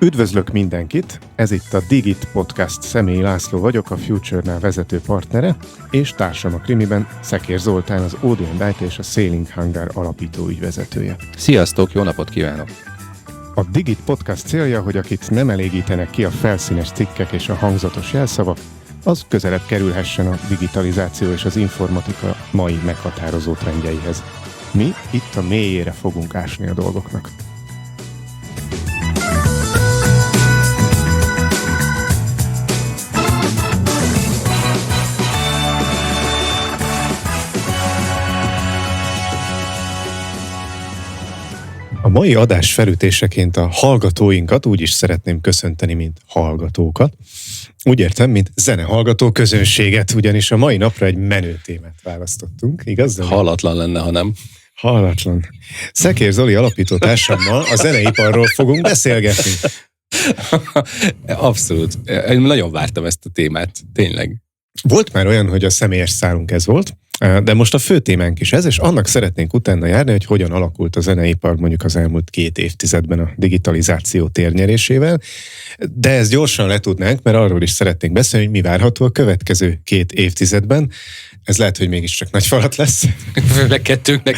Üdvözlök mindenkit! Ez itt a Digit Podcast. Személyi László vagyok, a Future-nál vezető partnere, és társam a krimiben Szekér Zoltán, az ODM és a Sailing Hangar alapító ügyvezetője. Sziasztok, jó napot kívánok! A Digit Podcast célja, hogy akit nem elégítenek ki a felszínes cikkek és a hangzatos jelszavak, az közelebb kerülhessen a digitalizáció és az informatika mai meghatározó trendjeihez. Mi itt a mélyére fogunk ásni a dolgoknak. A mai adás felütéseként a hallgatóinkat úgy is szeretném köszönteni, mint hallgatókat. Úgy értem, mint zenehallgató közönséget, ugyanis a mai napra egy menő témát választottunk, igaz? Hallatlan lenne, ha nem. Hallatlan. Szekér Zoli alapító társammal a zeneiparról fogunk beszélgetni. Abszolút. Én nagyon vártam ezt a témát, tényleg. Volt már olyan, hogy a személyes szálunk ez volt, de most a fő témánk is ez, és annak szeretnénk utána járni, hogy hogyan alakult a zeneipar mondjuk az elmúlt 2 évtizedben a digitalizáció térnyerésével. De ezt gyorsan letudnánk, mert arról is szeretnénk beszélni, hogy mi várható a következő 2 évtizedben. Ez lehet, hogy mégiscsak nagy falat lesz. Főleg kettőnknek.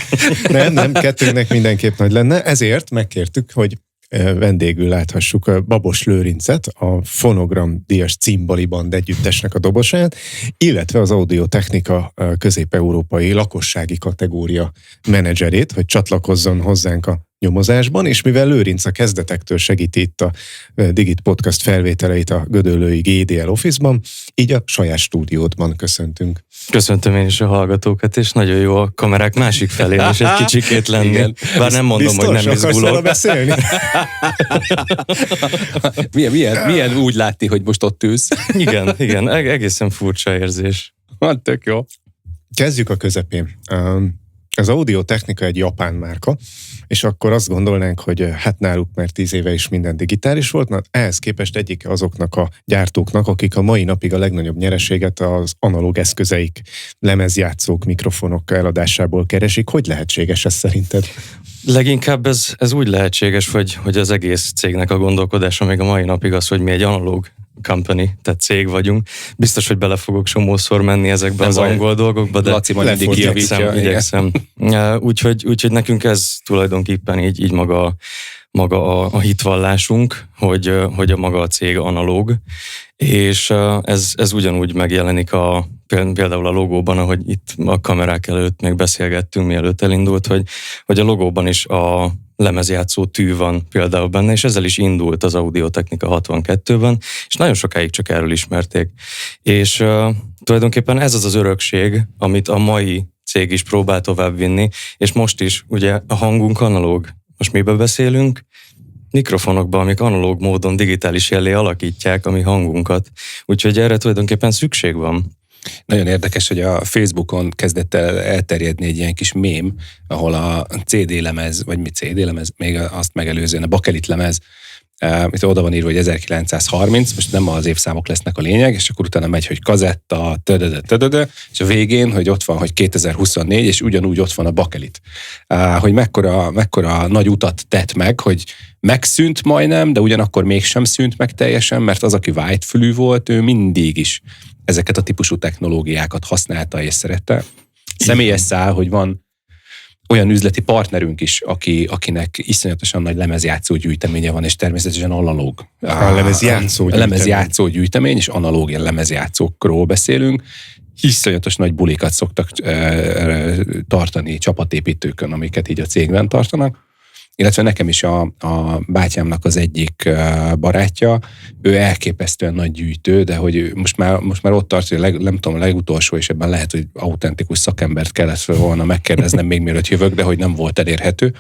Nem, kettőnknek mindenképp nagy lenne. Ezért megkértük, hogy vendégül láthassuk Babos Lőrincet, a Fonogram díjas Cimbali Band együttesnek a dobosát, illetve az audiotechnika közép-európai lakossági kategória menedzserét, hogy csatlakozzon hozzánk a nyomozásban, és mivel Lőrinc a kezdetektől segíti itt a Digit Podcast felvételeit a gödöllői GDL Office-ban, így a saját stúdiódban köszöntünk. Köszöntöm én is a hallgatókat, és nagyon jó a kamerák másik felén is egy kicsikét lenni. Igen. Bár nem mondom, biztos, hogy nem izgulok. Beszélni? milyen úgy látni, hogy most ott ülsz? Igen, egészen furcsa érzés. Hát tök jó. Kezdjük a közepén. Az audiotechnika egy japán márka, és akkor azt gondolnánk, hogy hát náluk már 10 éve is minden digitális volt, na ehhez képest egyik azoknak a gyártóknak, akik a mai napig a legnagyobb nyereséget az analóg eszközeik, lemezjátszók, mikrofonok eladásából keresik. Hogy lehetséges ez szerinted? Leginkább ez úgy lehetséges, hogy az egész cégnek a gondolkodása még a mai napig az, hogy mi egy analóg company, tehát cég vagyunk. Biztos, hogy bele fogok somószor menni ezekbe az angol dolgokba, de Laci majd mindig igyekszem. Úgyhogy nekünk ez tulajdonképpen így maga a hitvallásunk, hogy a maga a cég analóg, és ez ugyanúgy megjelenik például a logóban, ahogy itt a kamerák előtt még beszélgettünk, mielőtt elindult, hogy a logóban is a lemezjátszó tű van például benne, és ezzel is indult az audiotechnika 62-ben, és nagyon sokáig csak erről ismerték. És tulajdonképpen ez az örökség, amit a mai cég is próbál továbbvinni, és most is ugye a hangunk analóg. Most miben beszélünk? Mikrofonokban, amik analóg módon digitális jellé alakítják a mi hangunkat. Úgyhogy erre tulajdonképpen szükség van. Nagyon érdekes, hogy a Facebookon kezdett el elterjedni egy ilyen kis mém, ahol a CD lemez, vagy mi CD lemez, még azt megelőzően a bakelit lemez, itt oda van írva, hogy 1930, most nem az évszámok lesznek a lényeg, és akkor utána megy, hogy kazetta, és a végén, hogy ott van, hogy 2024, és ugyanúgy ott van a bakelit. Hogy mekkora nagy utat tett meg, hogy megszűnt majdnem, de ugyanakkor mégsem szűnt meg teljesen, mert az, aki whitefülű volt, ő mindig is ezeket a típusú technológiákat használta és szerette. Személyes szál, hogy van olyan üzleti partnerünk is, akinek iszonyatosan nagy lemezjátszó gyűjteménye van, és természetesen analóg. A lemezjátszó gyűjtemény, és analóg lemezjátszókról beszélünk. Iszonyatos nagy bulikat szoktak tartani csapatépítőkön, amiket így a cégben tartanak. Illetve nekem is a bátyámnak az egyik barátja, ő elképesztően nagy gyűjtő, de hogy most már ott tart, hogy nem tudom, a legutolsó, és ebben lehet, hogy autentikus szakembert kellett volna megkérdeznem még mielőtt jövök, de hogy nem volt elérhető.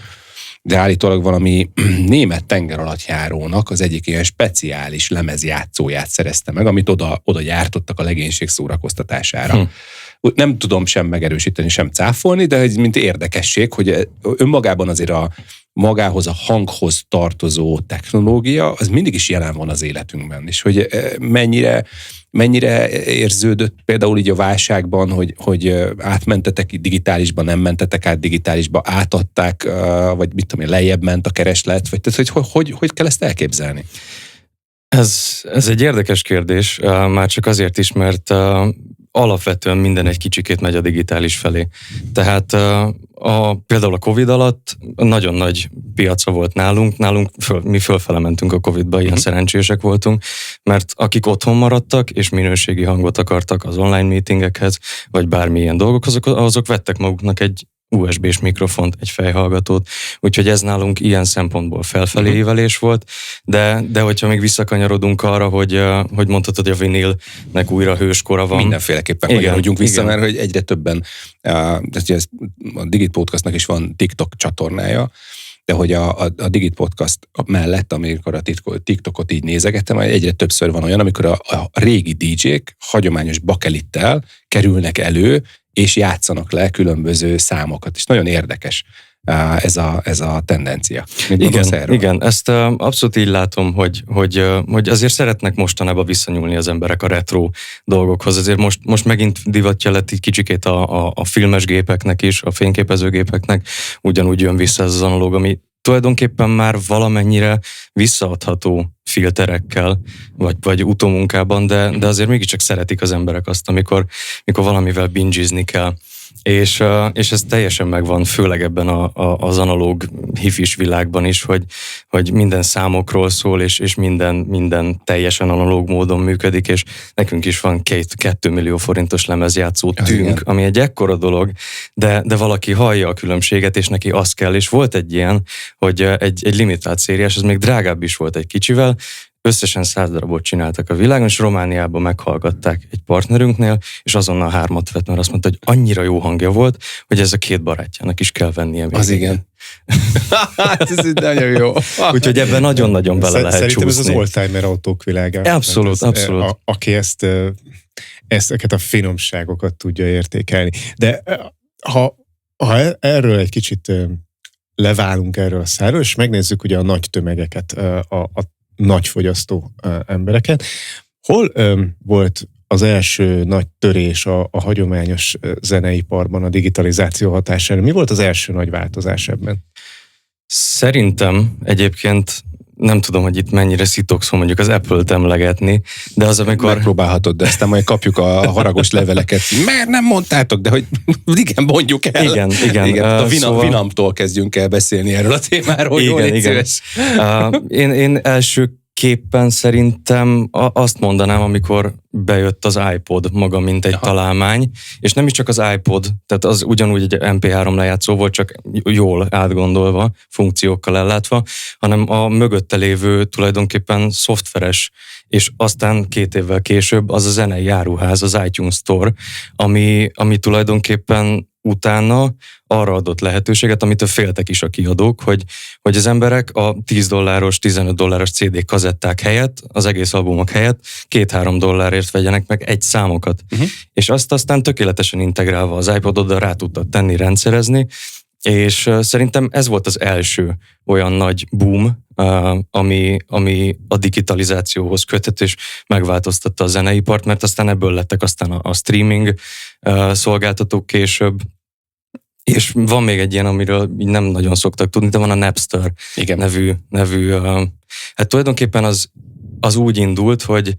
De állítólag valami német tengeralattjárónak az egyik ilyen speciális lemezjátszóját szerezte meg, amit oda gyártottak a legénység szórakoztatására. Nem tudom sem megerősíteni, sem cáfolni, de ez mint érdekesség, hogy önmagában azért magához a hanghoz tartozó technológia, az mindig is jelen van az életünkben, és hogy mennyire mennyire érződött például így a válságban, hogy átmentetek digitálisba, nem mentetek át digitálisba, átadták, vagy mit tudom én, lejjebb ment a kereslet, vagy tehát, hogy kell ezt elképzelni? Ez egy érdekes kérdés, már csak azért is, mert alapvetően minden egy kicsikét megy a digitális felé. Tehát például a Covid alatt nagyon nagy piaca volt nálunk mi fölfele mentünk a Covidba, ilyen szerencsések voltunk, mert akik otthon maradtak, és minőségi hangot akartak az online meetingekhez, vagy bármilyen dolgokhoz, azok vettek maguknak egy USB-s mikrofont, egy fejhallgatót, úgyhogy ez nálunk ilyen szempontból felfelé ívelés volt, de hogyha még visszakanyarodunk arra, hogy mondhatod, hogy a vinilnek újra hőskora van. Mindenféleképpen kanyarodjunk vissza, mert hogy egyre többen, a Digit Podcastnak is van TikTok csatornája, de hogy a Digit Podcast mellett, amikor a TikTokot így nézegettem, egyre többször van olyan, amikor a régi DJ-k hagyományos bakelittel kerülnek elő, és játszanak le különböző számokat. És nagyon érdekes ez a tendencia. Igen, ezt abszolút így látom, hogy azért szeretnek mostanában visszanyúlni az emberek a retro dolgokhoz. Azért most megint divatja lett így kicsikét a filmes gépeknek is, a fényképezőgépeknek, ugyanúgy jön vissza ez az analóg, ami tulajdonképpen már valamennyire visszaadható filterekkel, vagy utómunkában, de azért mégiscsak szeretik az emberek azt, amikor valamivel bingizni kell. És ez teljesen megvan, főleg ebben az analóg hifis világban is, hogy minden számokról szól, és minden teljesen analóg módon működik, és nekünk is van 2 millió forintos lemezjátszó tünk, ami egy ekkora dolog, de valaki hallja a különbséget, és neki az kell, és volt egy ilyen, hogy egy limitált szériás, ez még drágább is volt egy kicsivel, összesen 100 darabot csináltak a világon, és Romániában meghallgatták egy partnerünknél, és azonnal 3 vett, mert azt mondta, hogy annyira jó hangja volt, hogy ez a 2 barátjának is kell vennie végén. Az igen. Hát ez nagyon jó. Úgyhogy ebben nagyon-nagyon bele lehet csúszni. Szerintem ez az oldtimer autók világa. Abszolút. Aki ezeket a finomságokat tudja értékelni. De ha erről egy kicsit leválunk erről a szárról, és megnézzük ugye a nagy tömegeket, a nagy fogyasztó embereket. Hol volt az első nagy törés a hagyományos zeneiparban a digitalizáció hatására? Mi volt az első nagy változás ebben? Szerintem egyébként nem tudom, hogy itt mennyire szitokszom mondjuk az Apple-t emlegetni, de az, amikor... Megpróbálhatod, de aztán majd kapjuk a haragos leveleket. Mert nem mondtátok, de hogy igen, mondjuk el. Igen. A Vinamtól kezdjünk el beszélni erről a témáról. Igen. Én elsőképpen szerintem azt mondanám, amikor bejött az iPod maga, mint egy találmány, és nem is csak az iPod, tehát az ugyanúgy egy MP3 lejátszó volt, csak jól átgondolva, funkciókkal ellátva, hanem a mögötte lévő tulajdonképpen szoftveres, és aztán 2 évvel később az a zenei áruház, az iTunes Store, ami tulajdonképpen utána arra adott lehetőséget, amitől féltek is a kiadók, hogy az emberek a $10, $15 CD kazetták helyett, az egész albumok helyett $2-3 vegyenek meg egy számokat. És azt aztán tökéletesen integrálva az iPod-oddal rá tudtak tenni, rendszerezni, és szerintem ez volt az első olyan nagy boom, ami a digitalizációhoz kötött, és megváltoztatta a zeneipart, mert aztán ebből lettek aztán a streaming szolgáltatók később. És van még egy ilyen, amiről nem nagyon szoktak tudni, de van a Napster nevű hát tulajdonképpen az úgy indult, hogy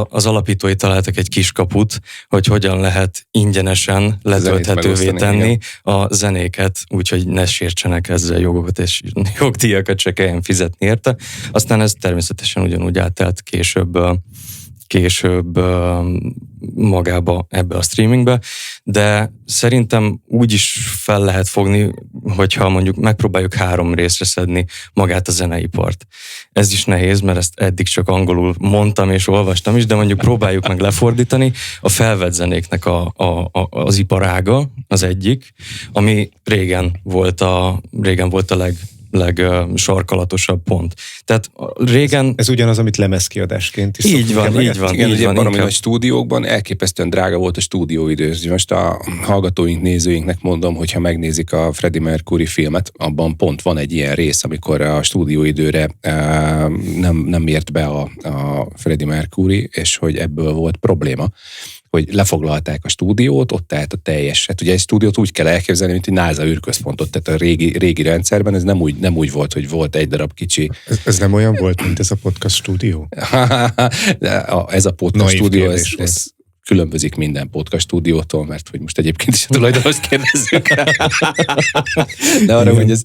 az alapítói találtak egy kis kaput, hogy hogyan lehet ingyenesen letölthetővé tenni a zenéket, úgyhogy ne sértsenek ezzel jogokat, és jogdíjakat se kelljen fizetni érte. Aztán ez természetesen ugyanúgy átelt később magába ebbe a streamingbe, de szerintem úgy is fel lehet fogni, hogyha mondjuk megpróbáljuk 3 részre szedni magát a zeneipart. Ez is nehéz, mert ezt eddig csak angolul mondtam és olvastam is, de mondjuk próbáljuk meg lefordítani. A felvett zenéknek az iparága az egyik, ami régen volt a legsarkalatosabb pont. Tehát régen... Ez ugyanaz, amit lemezkiadásként is így van. Igen, ugye baromi nagy stúdiókban elképesztően drága volt a stúdióidő. Most a hallgatóink, nézőinknek mondom, hogyha megnézik a Freddie Mercury filmet, abban pont van egy ilyen rész, amikor a stúdióidőre nem ért be a Freddie Mercury, és hogy ebből volt probléma, hogy lefoglalták a stúdiót, ott állt a teljes. Hát ugye egy stúdiót úgy kell elképzelni, mint egy NASA űrközpontot, tehát a régi rendszerben ez nem úgy volt, hogy volt egy darab kicsi. Ez nem olyan volt, mint ez a podcast stúdió? Ez a podcast stúdió, ez különbözik minden podcast stúdiótól, mert hogy most egyébként is a tulajdonost kérdezzük. De arra, hogy ez...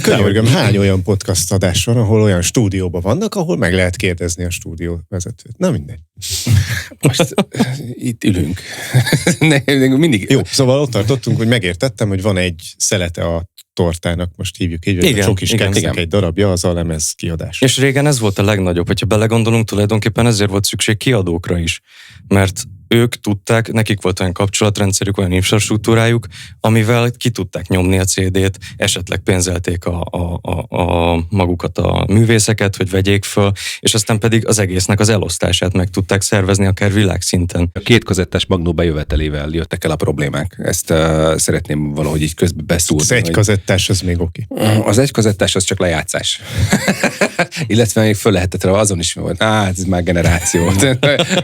Könyörgöm, hány olyan podcast adás van, ahol olyan stúdióban vannak, ahol meg lehet kérdezni a stúdió vezetőt? Na mindegy. Most itt ülünk. Mindig... Jó, szóval ott tartottunk, hogy megértettem, hogy van egy szelete a tortának, most hívjuk így, hogy sok is keksznek egy darabja, az a lemez kiadás. És régen ez volt a legnagyobb, hogyha belegondolunk, tulajdonképpen ezért volt szükség kiadókra is, mert ők tudták, nekik volt olyan kapcsolatrendszerük, olyan infrastruktúrájuk, amivel ki tudták nyomni a CD-t, esetleg pénzelték a magukat a művészeket, hogy vegyék föl, és aztán pedig az egésznek az elosztását meg tudták szervezni akár világszinten. A 2 kazettás magnó bejövetelével jöttek el a problémák. Ezt szeretném valahogy így közbe beszúrni. Az 1 kazettás, az még oké. Az 1 kazettás, az csak lejátszás. Illetve még föl lehetett rá, azon is volt. Ez már generáció.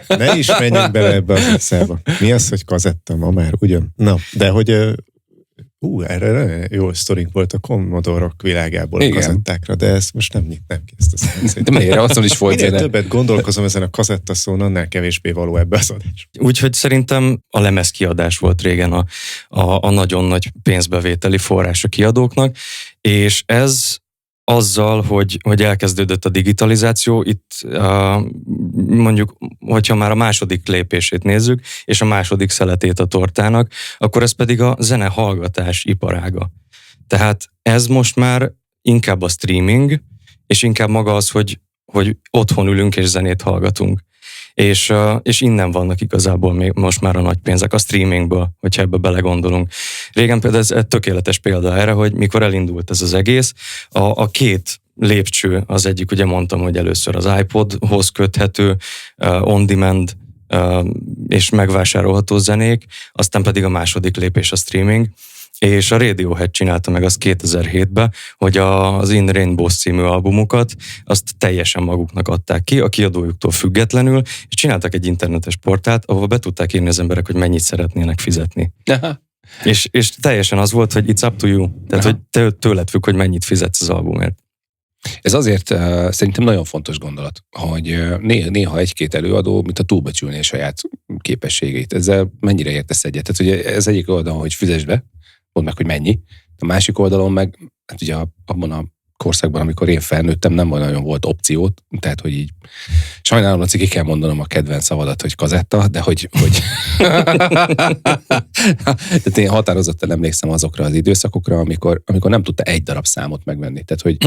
Ne is menjünk bele ebbe az összeába. Mi az, hogy kazetta ma már, ugyan? Na, de hogy erre jó sztorink volt a Commodore-ok világából a kazettákra, de ezt most nem nyitnám ki ezt a szépen. De miért? Azon is volt. Minél többet gondolkozom ezen a kazetta szón, annál kevésbé való ebbe az adás. Úgyhogy szerintem a lemezkiadás volt régen a nagyon nagy pénzbevételi forrás a kiadóknak, és ez azzal, hogy elkezdődött a digitalizáció, itt mondjuk, hogyha már a második lépését nézzük, és a második szeletét a tortának, akkor ez pedig a zenehallgatás iparága. Tehát ez most már inkább a streaming, és inkább maga az, hogy otthon ülünk és zenét hallgatunk. És innen vannak igazából még most már a nagy pénzek, a streamingből, hogyha ebbe belegondolunk. Régen például ez egy tökéletes példa erre, hogy mikor elindult ez az egész, a 2 lépcső, az egyik, ugye mondtam, hogy először az iPodhoz köthető, on-demand és megvásárolható zenék, aztán pedig a második lépés a streaming, és a Radiohead csinálta meg azt 2007-ben, hogy az In Rainbows című albumukat azt teljesen maguknak adták ki, a kiadójuktól függetlenül, és csináltak egy internetes portált, ahol be tudták írni az emberek, hogy mennyit szeretnének fizetni. És teljesen az volt, hogy it's up to you, tehát hogy tőled függ, hogy mennyit fizetsz az albumért. Ez azért szerintem nagyon fontos gondolat, hogy néha egy-két előadó, mint a túlbecsülni a saját képességeit. Ezzel mennyire értesz egyet? Tehát ugye ez egyik oldalon, hogy fizesd be, mondd meg, hogy mennyi. A másik oldalon meg, hát ugye abban a korszakban, amikor én felnőttem, nem nagyon volt opciót, tehát, hogy így sajnálom, Laci, ki kell mondanom a kedvenc szavadat, hogy kazetta, de hogy tehát én határozottan emlékszem azokra az időszakokra, amikor nem tudta egy darab számot megvenni. Tehát, hogy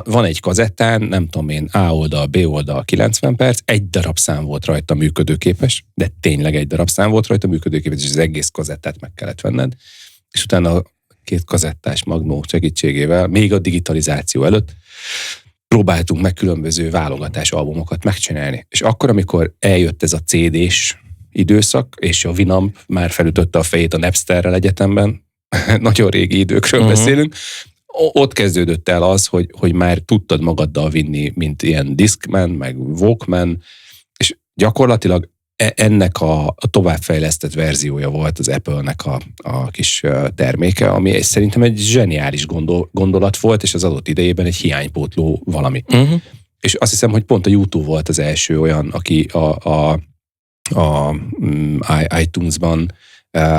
van egy kazettán, nem tudom én, A oldal, B oldal, 90 perc, egy darab szám volt rajta működőképes, de tényleg egy darab szám volt rajta működőképes, és az egész kazettát meg kellett venned. És utána 2 kazettás magnó segítségével, még a digitalizáció előtt próbáltunk meg különböző válogatás albumokat megcsinálni. És akkor, amikor eljött ez a CD-s időszak, és a Winamp már felütötte a fejét a Napsterrel egyetemben, nagyon régi időkről beszélünk, ott kezdődött el az, hogy már tudtad magaddal vinni, mint ilyen Discman, meg Walkman, és gyakorlatilag ennek a továbbfejlesztett verziója volt az Apple-nek a kis terméke, ami szerintem egy zseniális gondolat volt, és az adott idejében egy hiánypótló valami. És azt hiszem, hogy pont a YouTube volt az első olyan, aki a iTunes-ban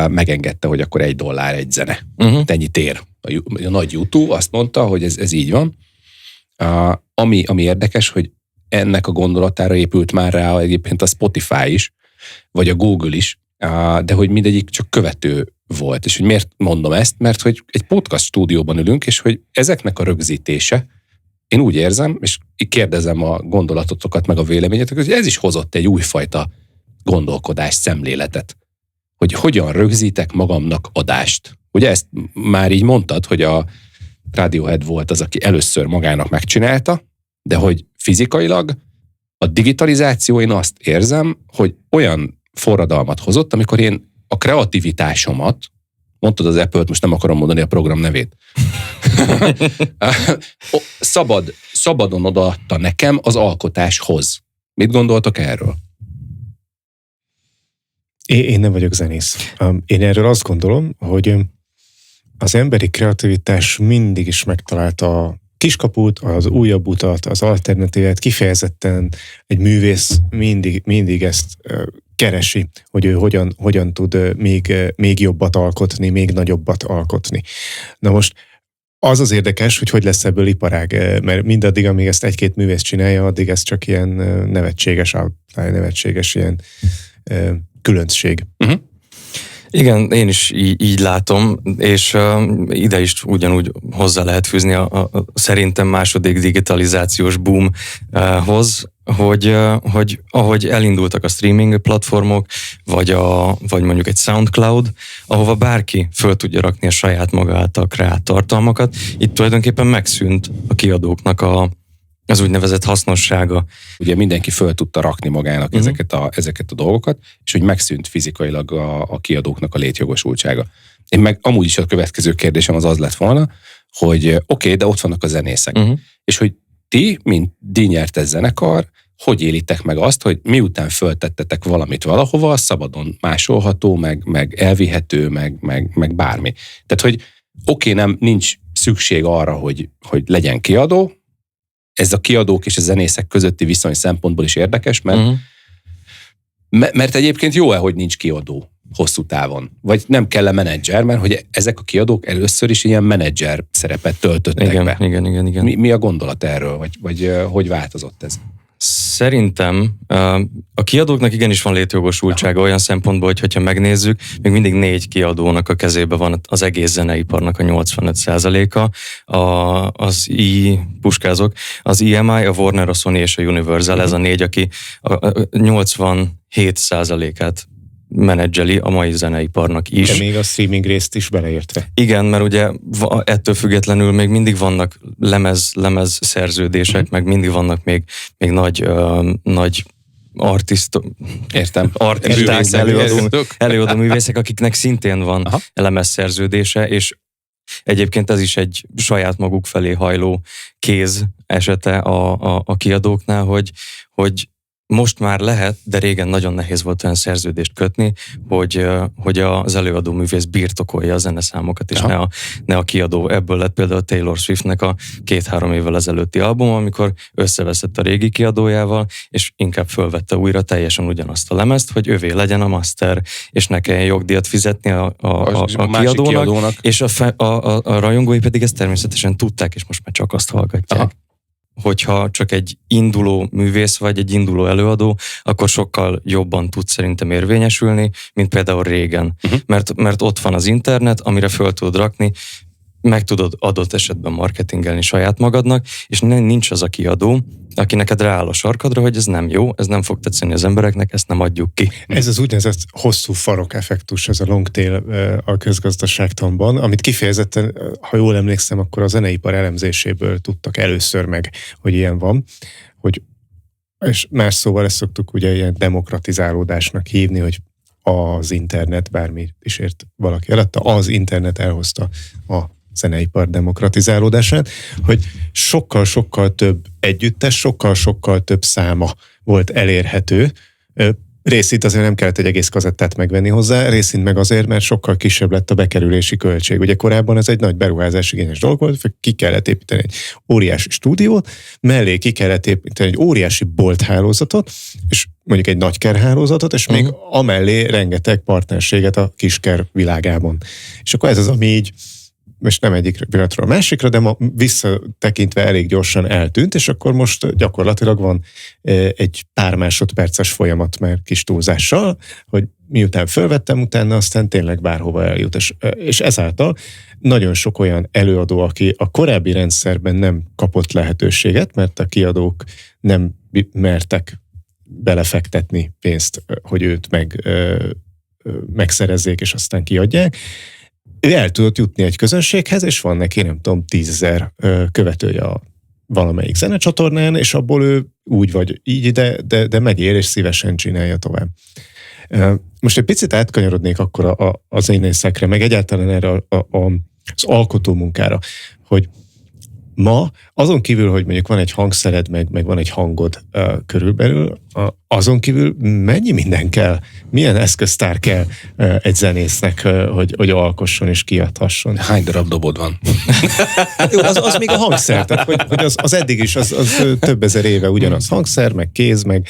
megengedte, hogy akkor $1 egy zene. Ennyit ér. A nagy YouTube azt mondta, hogy ez így van. Ami érdekes, hogy ennek a gondolatára épült már rá egyébként a Spotify is, vagy a Google is, de hogy mindegyik csak követő volt. És hogy miért mondom ezt? Mert hogy egy podcast stúdióban ülünk, és hogy ezeknek a rögzítése, én úgy érzem, és kérdezem a gondolatotokat, meg a véleményeteket, hogy ez is hozott egy újfajta gondolkodás, szemléletet. Hogy hogyan rögzítek magamnak adást. Ugye ezt már így mondtad, hogy Radiohead volt az, aki először magának megcsinálta, de hogy fizikailag a digitalizáció, én azt érzem, hogy olyan forradalmat hozott, amikor én a kreativitásomat, mondtad az Apple-t, most nem akarom mondani a program nevét, szabadon odaadta nekem az alkotáshoz. Mit gondoltok erről? Én nem vagyok zenész. Én erről azt gondolom, hogy az emberi kreativitás mindig is megtalálta a kiskaput, az újabb utat, az alternatívát, kifejezetten egy művész mindig ezt keresi, hogy ő hogyan tud még jobbat alkotni, még nagyobbat alkotni. Na most az érdekes, hogy lesz ebből iparág, mert mindaddig, amíg ezt egy-két művész csinálja, addig ez csak ilyen nevetséges ilyen különbség. Uh-huh. Igen, én is így látom, és ide is ugyanúgy hozzá lehet fűzni a szerintem második digitalizációs boomhoz, hogy ahogy elindultak a streaming platformok, vagy mondjuk egy SoundCloud, ahova bárki föl tudja rakni a saját maga által kreált tartalmakat, itt tulajdonképpen megszűnt a kiadóknak az úgynevezett hasznossága. Ugye mindenki föl tudta rakni magának ezeket a dolgokat, és hogy megszűnt fizikailag a kiadóknak a létjogosultsága. Én meg amúgy is a következő kérdésem az lett volna, hogy oké, de ott vannak a zenészek. És hogy ti, mint díjnyertes zenekar, hogy élitek meg azt, hogy miután föltettetek valamit valahova, szabadon másolható, meg elvihető, meg bármi. Tehát, hogy oké, nincs szükség arra, hogy legyen kiadó. Ez a kiadók és a zenészek közötti viszony szempontból is érdekes, mert egyébként jó-e, hogy nincs kiadó hosszú távon? Vagy nem kell menedzser, mert hogy ezek a kiadók először is ilyen menedzser szerepet töltöttek be. Igen. Mi a gondolat erről? Vagy hogy változott ez? Szerintem a kiadóknak igenis van létjogosultsága olyan szempontból, hogy ha megnézzük, még mindig 4 kiadónak a kezébe van az egész zeneiparnak a 85%-a. Az EMI, a Warner, a Sony és a Universal, ez a 4, aki a 87%-át menedzseli a mai zeneiparnak is. De még a streaming részt is beleértve. Igen, mert ugye ettől függetlenül még mindig vannak lemez szerződések, meg mindig vannak még nagy artisták, előadó művészek, akiknek szintén van lemez szerződése, és egyébként ez is egy saját maguk felé hajló kéz esete a kiadóknál, hogy most már lehet, de régen nagyon nehéz volt olyan szerződést kötni, hogy az előadó művész birtokolja a zeneszámokat, és ne a kiadó. Ebből lett például Taylor Swiftnek a 2-3 évvel ezelőtti album, amikor összeveszett a régi kiadójával, és inkább fölvette újra teljesen ugyanazt a lemezt, hogy övé legyen a master, és ne kelljen jogdíjat fizetni a kiadónak, és a rajongói pedig ezt természetesen tudták, és most már csak azt hallgatják. Aha. Hogyha csak egy induló művész vagy egy induló előadó, akkor sokkal jobban tud szerintem érvényesülni, mint például régen. Mert ott van az internet, amire föl tudod rakni, meg tudod adott esetben marketingelni saját magadnak, és nincs az a kiadó, aki neked rááll a sarkadra, hogy ez nem jó, ez nem fog tetszeni az embereknek, ezt nem adjuk ki. Ez az úgynevezett hosszú farok effektus, ez a long tail a közgazdaságtanban, amit kifejezetten, ha jól emlékszem, akkor a zeneipar elemzéséből tudtak először meg, hogy ilyen van, hogy, és más szóval ezt szoktuk ugye ilyen demokratizálódásnak hívni, hogy az internet, bármi is ért valaki alatta, az internet elhozta a zeneipar demokratizálódását, hogy sokkal-sokkal több együttes, sokkal-sokkal több száma volt elérhető. Részint azért nem kellett egy egész kazettát megvenni hozzá, részint meg azért, mert sokkal kisebb lett a bekerülési költség. Ugye korábban ez egy nagy beruházás igényes dolog volt, ki kellett építeni egy óriási stúdiót, mellé ki kellett építeni egy óriási bolthálózatot, és mondjuk egy nagykerhálózatot, és még amellé rengeteg partnerséget a kisker világában. És akkor ez az, ami így most nem egyik pillanatról a másikra, de ma visszatekintve elég gyorsan eltűnt, és akkor most gyakorlatilag van egy pár másodperces folyamat már kis túlzással, hogy miután fölvettem, utána aztán tényleg bárhova eljut. És ezáltal nagyon sok olyan előadó, aki a korábbi rendszerben nem kapott lehetőséget, mert a kiadók nem mertek belefektetni pénzt, hogy őt megszerezzék, és aztán kiadják. ő el tudott jutni egy közönséghez, és van neki, nem tudom, 10 000 követője a valamelyik zenecsatornán, és abból ő úgy vagy így, de megér, és szívesen csinálja tovább. Most egy picit átkanyarodnék akkor a zenészekre, meg egyáltalán erre az alkotó munkára, hogy ma azon kívül, hogy mondjuk van egy hangszered, meg van egy hangod körülbelül, azon kívül mennyi minden kell, milyen eszköztár kell egy zenésznek, hogy alkosson és kiadhasson? Hány darab dobod van? az még a hangszer, tehát hogy az eddig is, az több ezer éve ugyanaz hangszer, meg kéz, meg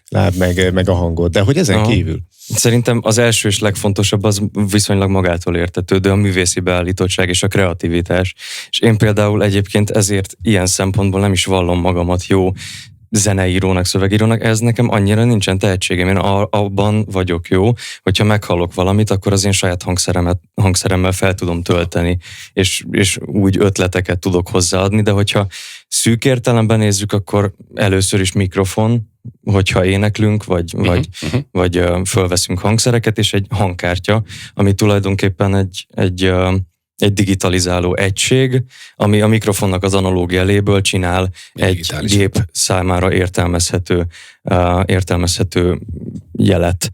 láb, meg a hangod, de hogy ezen kívül? Szerintem az első és legfontosabb az viszonylag magától értetődő, a művészi beállítottság és a kreativitás. És én például egyébként ezért ilyen szempontból nem is vallom magamat jó zeneírónak, szövegírónak, ez nekem annyira nincsen tehetségem. Én abban vagyok jó, hogyha meghallok valamit, akkor az én saját hangszeremmel fel tudom tölteni, és úgy ötleteket tudok hozzáadni, de hogyha szűk értelemben nézzük, akkor először is mikrofon, hogyha éneklünk, vagy fölveszünk hangszereket, és egy hangkártya, ami tulajdonképpen egy digitalizáló egység, ami a mikrofonnak az analóg jeléből csinál egy gép számára értelmezhető jelet.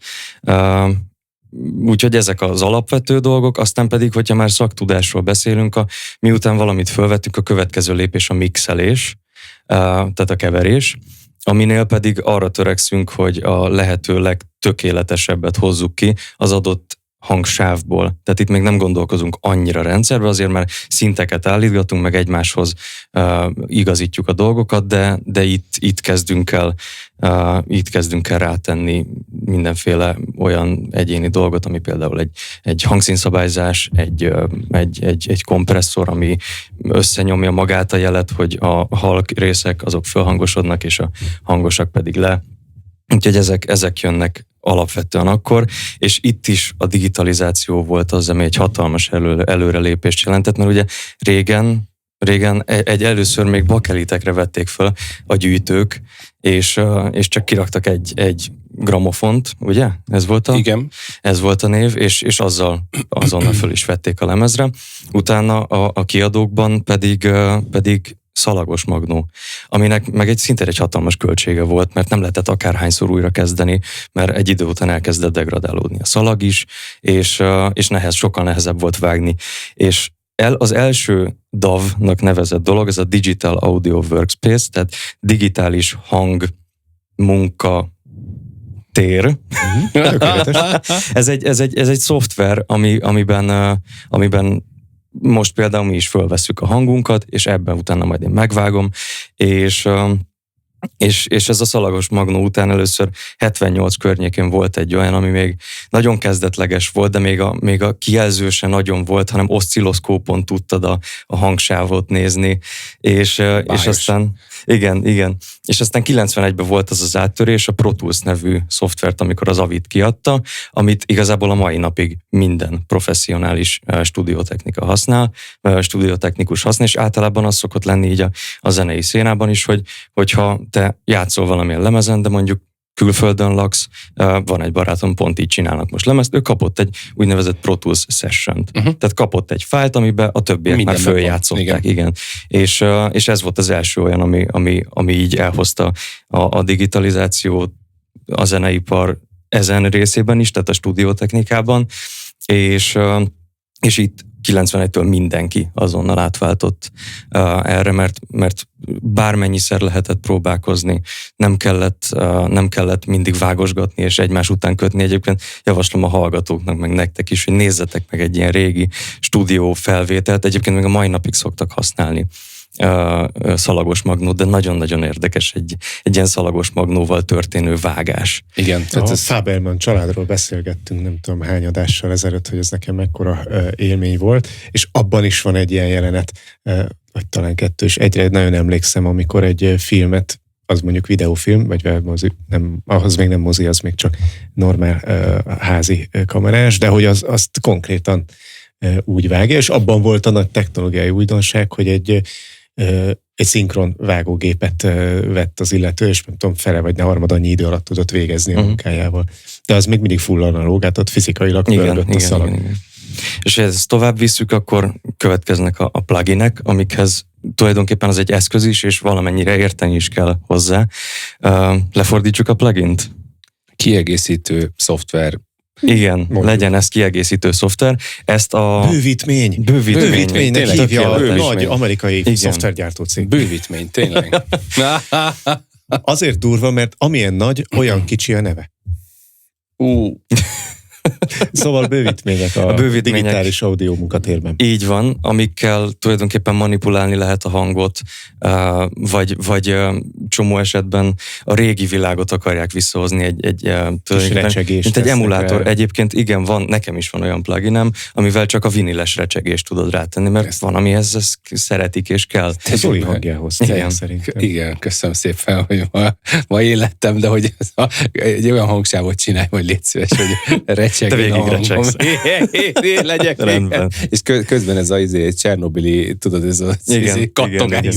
Úgyhogy ezek az alapvető dolgok, aztán pedig, hogyha már szaktudásról beszélünk, miután valamit fölvettük, a következő lépés a mixelés, tehát a keverés, aminél pedig arra törekszünk, hogy a lehető legtökéletesebbet hozzuk ki az adott hangsávból. Tehát itt még nem gondolkozunk annyira rendszerbe, azért már szinteket állítgatunk, meg egymáshoz igazítjuk a dolgokat, de itt kezdünk el rátenni mindenféle olyan egyéni dolgot, ami például egy hangszínszabályzás, egy kompresszor, ami összenyomja magát a jelet, hogy a halk részek azok fölhangosodnak, és a hangosak pedig le. Úgyhogy ezek jönnek alapvetően akkor, és itt is a digitalizáció volt az, ami egy hatalmas előrelépést jelentett, mert ugye régen először még bakelitekre vették föl a gyűjtők, és csak kiraktak egy gramofont, ugye? Igen. Ez volt a név, és azonnal föl is vették a lemezre. Utána a kiadókban pedig szalagos magnó, aminek meg szintén egy hatalmas költsége volt, mert nem lehetett akárhányszor újra kezdeni, mert egy idő után elkezdett degradálódni a szalag is, és sokkal nehezebb volt vágni. És az első DAW-nak nevezett dolog, ez a Digital Audio Workspace, tehát digitális hang munka tér. Ez egy szoftver, amiben most például mi is fölvesszük a hangunkat, és ebben utána majd én megvágom, és ez a szalagos magnó után először 78 környékén volt egy olyan, ami még nagyon kezdetleges volt, de még a kijelző se nagyon volt, hanem oszcilloszkópon tudtad a hangsávot nézni, és aztán igen. És aztán 91-ben volt az áttörés, a Pro Tools nevű szoftvert, amikor az Avid kiadta, amit igazából a mai napig minden professzionális stúdiótechnikus használ, és általában az szokott lenni így a zenei szénában is, hogyha te játszol valamilyen lemezen, de mondjuk külföldön laksz, van egy barátom, pont így csinálnak most lemezt, ő kapott egy úgynevezett Pro Tools Session-t. Tehát kapott egy fájlt, amiben a többiek minden már följátszották. Igen. És ez volt az első olyan, ami így elhozta a digitalizációt a zeneipar ezen részében is, tehát a stúdiótechnikában, és itt 91-től mindenki azonnal átváltott erre, mert bármennyiszer lehetett próbálkozni, nem kellett mindig vágosgatni és egymás után kötni. Egyébként javaslom a hallgatóknak, meg nektek is, hogy nézzetek meg egy ilyen régi stúdió felvételt. Egyébként még a mai napig szoktak használni szalagos magnót, de nagyon-nagyon érdekes egy ilyen szalagos magnóval történő vágás. Igen. A Faberman családról beszélgettünk, nem tudom hány adással ezelőtt, hogy ez nekem mekkora élmény volt, és abban is van egy ilyen jelenet, vagy talán 2 és egyre nagyon emlékszem, amikor egy filmet, az mondjuk videófilm, vagy mozi, ahhoz még nem mozi, az még csak normál házi kamerás, de hogy azt konkrétan úgy vágja, és abban volt a nagy technológiai újdonság, hogy egy szinkron vágógépet vett az illető, és nem tudom, fele vagy harmad annyi idő alatt tudott végezni a munkájával. De az még mindig full analóg, hát ott fizikailag pörgött a szalag. Igen. És ha ezt tovább visszük, akkor következnek a pluginek, amikhez tulajdonképpen az egy eszköz is, és valamennyire érteni is kell hozzá. Lefordítsuk a plugint? Kiegészítő szoftver. Igen, mondjuk. Legyen ez kiegészítő szoftver. Ezt a... Bővítménynek hívja a nagy amerikai szoftvergyártó cég. Bővítmény, tényleg. Azért durva, mert amilyen nagy, olyan kicsi a neve. Szóval bővítmények a digitális audio munkatérben. Így van, amikkel tulajdonképpen manipulálni lehet a hangot, vagy csomó esetben a régi világot akarják visszahozni egy mint egy emulátor. El. Egyébként igen, nekem is van olyan pluginem, amivel csak a viniles recsegést tudod rátenni, mert van, amihez ezt szeretik és kell. Ez Zoli hangjához. Igen, köszönöm szépen, hogy ma én lettem, de hogy egy olyan hangsávot csinálj, hogy légy szíves, hogy te végig recsegsz. Én legyek. Rendben. És közben ez a Csernobili, tudod, ez a kattogás.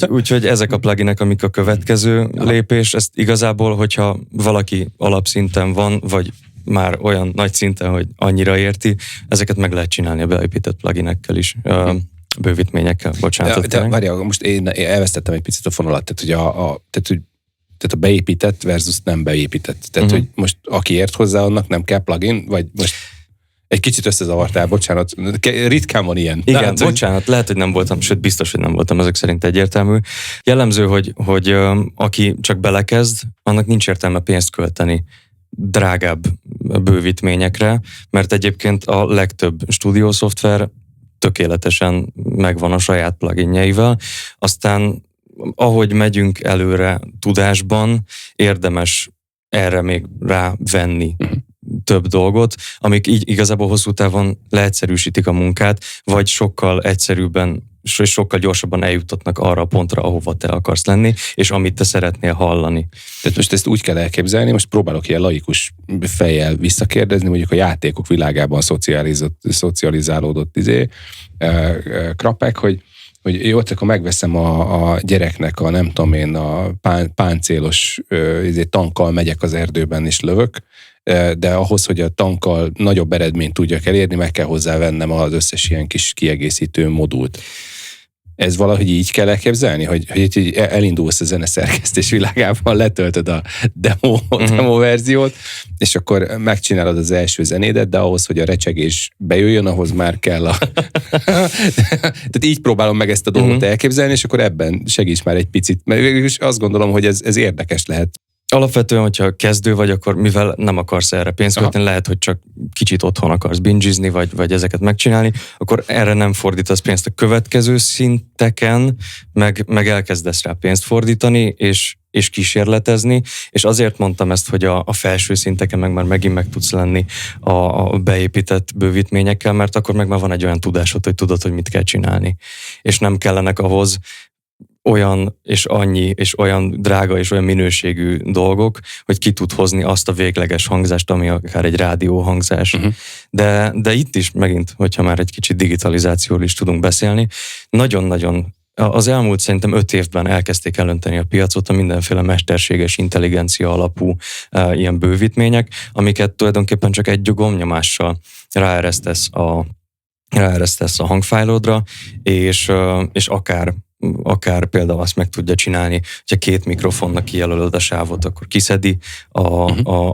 Úgyhogy ezek a pluginek, amik a következő lépés, ezt igazából, hogyha valaki alapszinten van, vagy már olyan nagy szinten, hogy annyira érti, ezeket meg lehet csinálni a beépített pluginekkel is. Bővítményekkel, bocsánat. De várjál, most én elvesztettem egy picit a fonalat, tehát a beépített versus nem beépített. Tehát, hogy most aki ért hozzá, annak nem kell plugin, vagy most egy kicsit összezavartál, bocsánat. Ritkán van ilyen. Igen, bocsánat, lehet, hogy nem voltam, sőt biztos, hogy nem voltam ezek szerint egyértelmű. Jellemző, hogy aki csak belekezd, annak nincs értelme pénzt költeni drágább bővítményekre, mert egyébként a legtöbb stúdiószoftver tökéletesen megvan a saját pluginjeivel. Aztán ahogy megyünk előre tudásban, érdemes erre még rávenni több dolgot, amik így igazából hosszú távon leegyszerűsítik a munkát, vagy sokkal egyszerűbben és sokkal gyorsabban eljutatnak arra a pontra, ahova te akarsz lenni, és amit te szeretnél hallani. Tehát most ezt úgy kell elképzelni, most próbálok ilyen laikus fejjel visszakérdezni, mondjuk a játékok világában szocializálódott krapek, hogy jó, akkor megveszem a gyereknek a nem tudom én, a páncélos tankkal megyek az erdőben és lövök, de ahhoz, hogy a tankkal nagyobb eredményt tudjak elérni, meg kell hozzávennem az összes ilyen kis kiegészítő modult. Ez valahogy így kell elképzelni, hogy elindulsz a zeneszerkesztés világában, letöltöd a demo verziót, és akkor megcsinálod az első zenédet, de ahhoz, hogy a recsegés bejöjjön, ahhoz már kell Tehát így próbálom meg ezt a dolgot elképzelni, és akkor ebben segíts már egy picit, mert azt gondolom, hogy ez érdekes lehet. Alapvetően, hogyha kezdő vagy, akkor mivel nem akarsz erre pénzt költeni, lehet, hogy csak kicsit otthon akarsz bingizni, vagy ezeket megcsinálni, akkor erre nem fordítasz pénzt. A következő szinteken meg elkezdesz rá pénzt fordítani, és kísérletezni, és azért mondtam ezt, hogy a felső szinteken meg már megint meg tudsz lenni a beépített bővítményekkel, mert akkor meg már van egy olyan tudásod, hogy tudod, hogy mit kell csinálni. És nem kellenek ahhoz olyan és annyi, és olyan drága, és olyan minőségű dolgok, hogy ki tud hozni azt a végleges hangzást, ami akár egy rádióhangzás. De itt is megint, hogyha már egy kicsit digitalizációról is tudunk beszélni, nagyon-nagyon az elmúlt szerintem 5 évben elkezdték elönteni a piacot a mindenféle mesterséges intelligencia alapú ilyen bővítmények, amiket tulajdonképpen csak egy gomnyomással ráeresztesz a hangfájlodra, és akár például azt meg tudja csinálni, hogyha 2 mikrofonnak kijelölöd a sávot, akkor kiszedi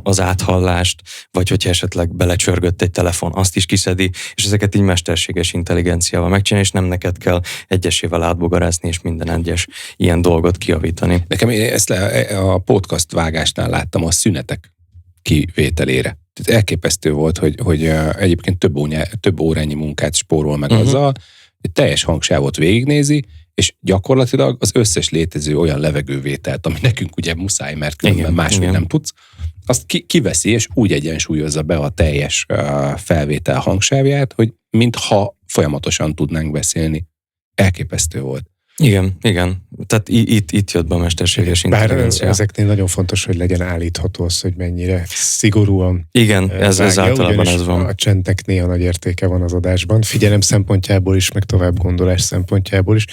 az áthallást, vagy hogyha esetleg belecsörgött egy telefon, azt is kiszedi, és ezeket így mesterséges intelligenciával megcsinálni, és nem neked kell egyesével átbogarászni, és minden egyes ilyen dolgot kijavítani. Nekem ezt a podcast vágásnál láttam a szünetek kivételére. Tehát elképesztő volt, hogy egyébként több órányi munkát spórol meg azzal, hogy teljes hangsávot végignézi, és gyakorlatilag az összes létező olyan levegővételt, ami nekünk ugye muszáj, mert különben máshogy nem tudsz, azt kiveszi, és úgy egyensúlyozza be a teljes felvétel hangsávját, hogy mintha folyamatosan tudnánk beszélni. Elképesztő volt. Igen. Tehát itt jött be a mesterséges intelligencia. Bár ezeknél nagyon fontos, hogy legyen állítható az, hogy mennyire szigorúan. Igen, ez általában ez van. A csendnek néha nagy értéke van az adásban. Figyelem szempontjából is, meg tovább gondolás szempontjából is.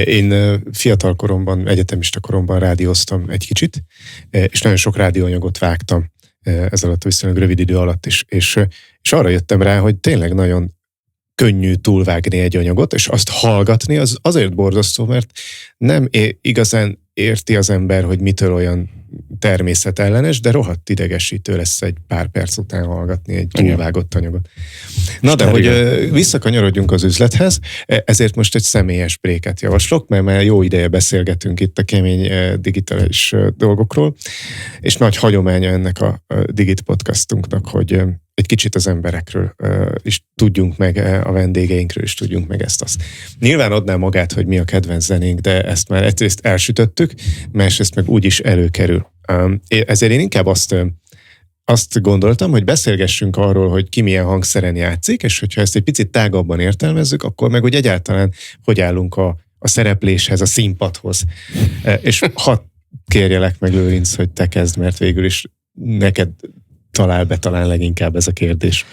Én fiatal koromban, egyetemista koromban rádióztam egy kicsit, és nagyon sok rádióanyagot vágtam. ez alatt a viszonylag rövid idő alatt is. És arra jöttem rá, hogy tényleg nagyon könnyű túlvágni egy anyagot, és azt hallgatni az azért borzasztó, mert nem igazán érti az ember, hogy mitől olyan természetellenes, de rohadt idegesítő lesz egy pár perc után hallgatni egy túlvágott anyagot. Na de, hogy visszakanyarodjunk az üzlethez, ezért most egy személyes bréket javaslok, mert már jó ideje beszélgetünk itt a kemény digitális dolgokról, és nagy hagyománya ennek a Digit podcastunknak, hogy egy kicsit az emberekről is tudjunk meg, a vendégeinkről is tudjunk meg ezt-azt. Nyilván adná magát, hogy mi a kedvenc zenénk, de ezt már egyrészt elsütöttük, másrészt meg úgy is előkerül. Ezért én inkább azt gondoltam, hogy beszélgessünk arról, hogy ki milyen hangszeren játszik, és hogyha ezt egy picit tágabban értelmezzük, akkor meg hogy egyáltalán hogy állunk a szerepléshez, a színpadhoz. És hadd kérjelek meg, Lőrinc, hogy te kezd, mert végül is neked talál be talán leginkább ez a kérdés.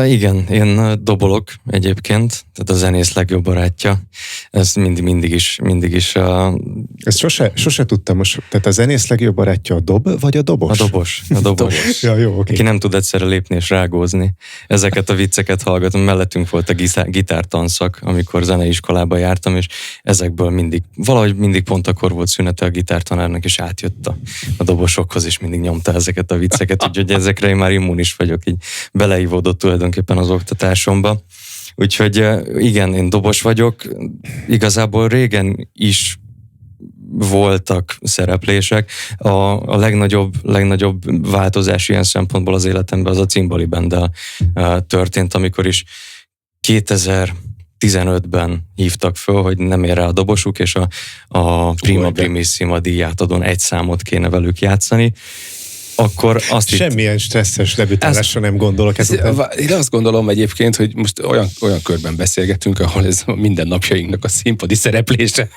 Igen, én dobolok egyébként, tehát a zenész legjobb barátja. Ez mindig is. Ezt sose tudtam most. Tehát a zenész legjobb barátja a dob, vagy a dobos? A dobos. Ja, jó, okay. Aki nem tud egyszerre lépni és rágózni. Ezeket a vicceket hallgatom. Mellettünk volt a gitártanszak, amikor zeneiskolába jártam, és ezekből mindig pont akkor volt szünete a gitártanárnak, és átjött a dobosokhoz, és mindig nyomta ezeket a vicceket, úgyhogy ezekre én már immunis vagyok, így beleívódott tulajdonképpen az oktatásomba. Úgyhogy igen, én dobos vagyok. Igazából régen is voltak szereplések. A legnagyobb változás ilyen szempontból az életemben az a Cimbali Banddel történt, amikor is 2015-ben hívtak föl, hogy nem ér rá a dobosuk, és a Prima Primissima díjátadón egy számot kéne velük játszani. Akkor azt semmilyen stresszes debütálásra nem gondolok ezután. Én azt gondolom egyébként, hogy most olyan körben beszélgetünk, ahol ez a mindennapjainknak a színpadi szereplése.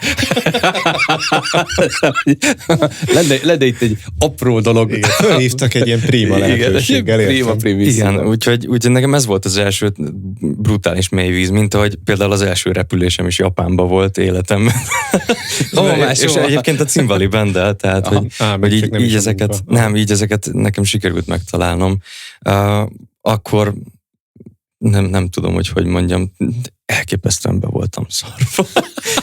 lenne itt egy apró dolog. Igen, fölhívtak egy ilyen prima lehetőséggel. Igen, úgyhogy nekem ez volt az első brutális mélyvíz, mint ahogy például az első repülésem is Japánba volt életemben. És egyébként a Cimbali Banddel, tehát hogy így ezeket nekem sikerült megtalálnom. Akkor nem tudom, hogy mondjam, elképesztően be voltam szarva.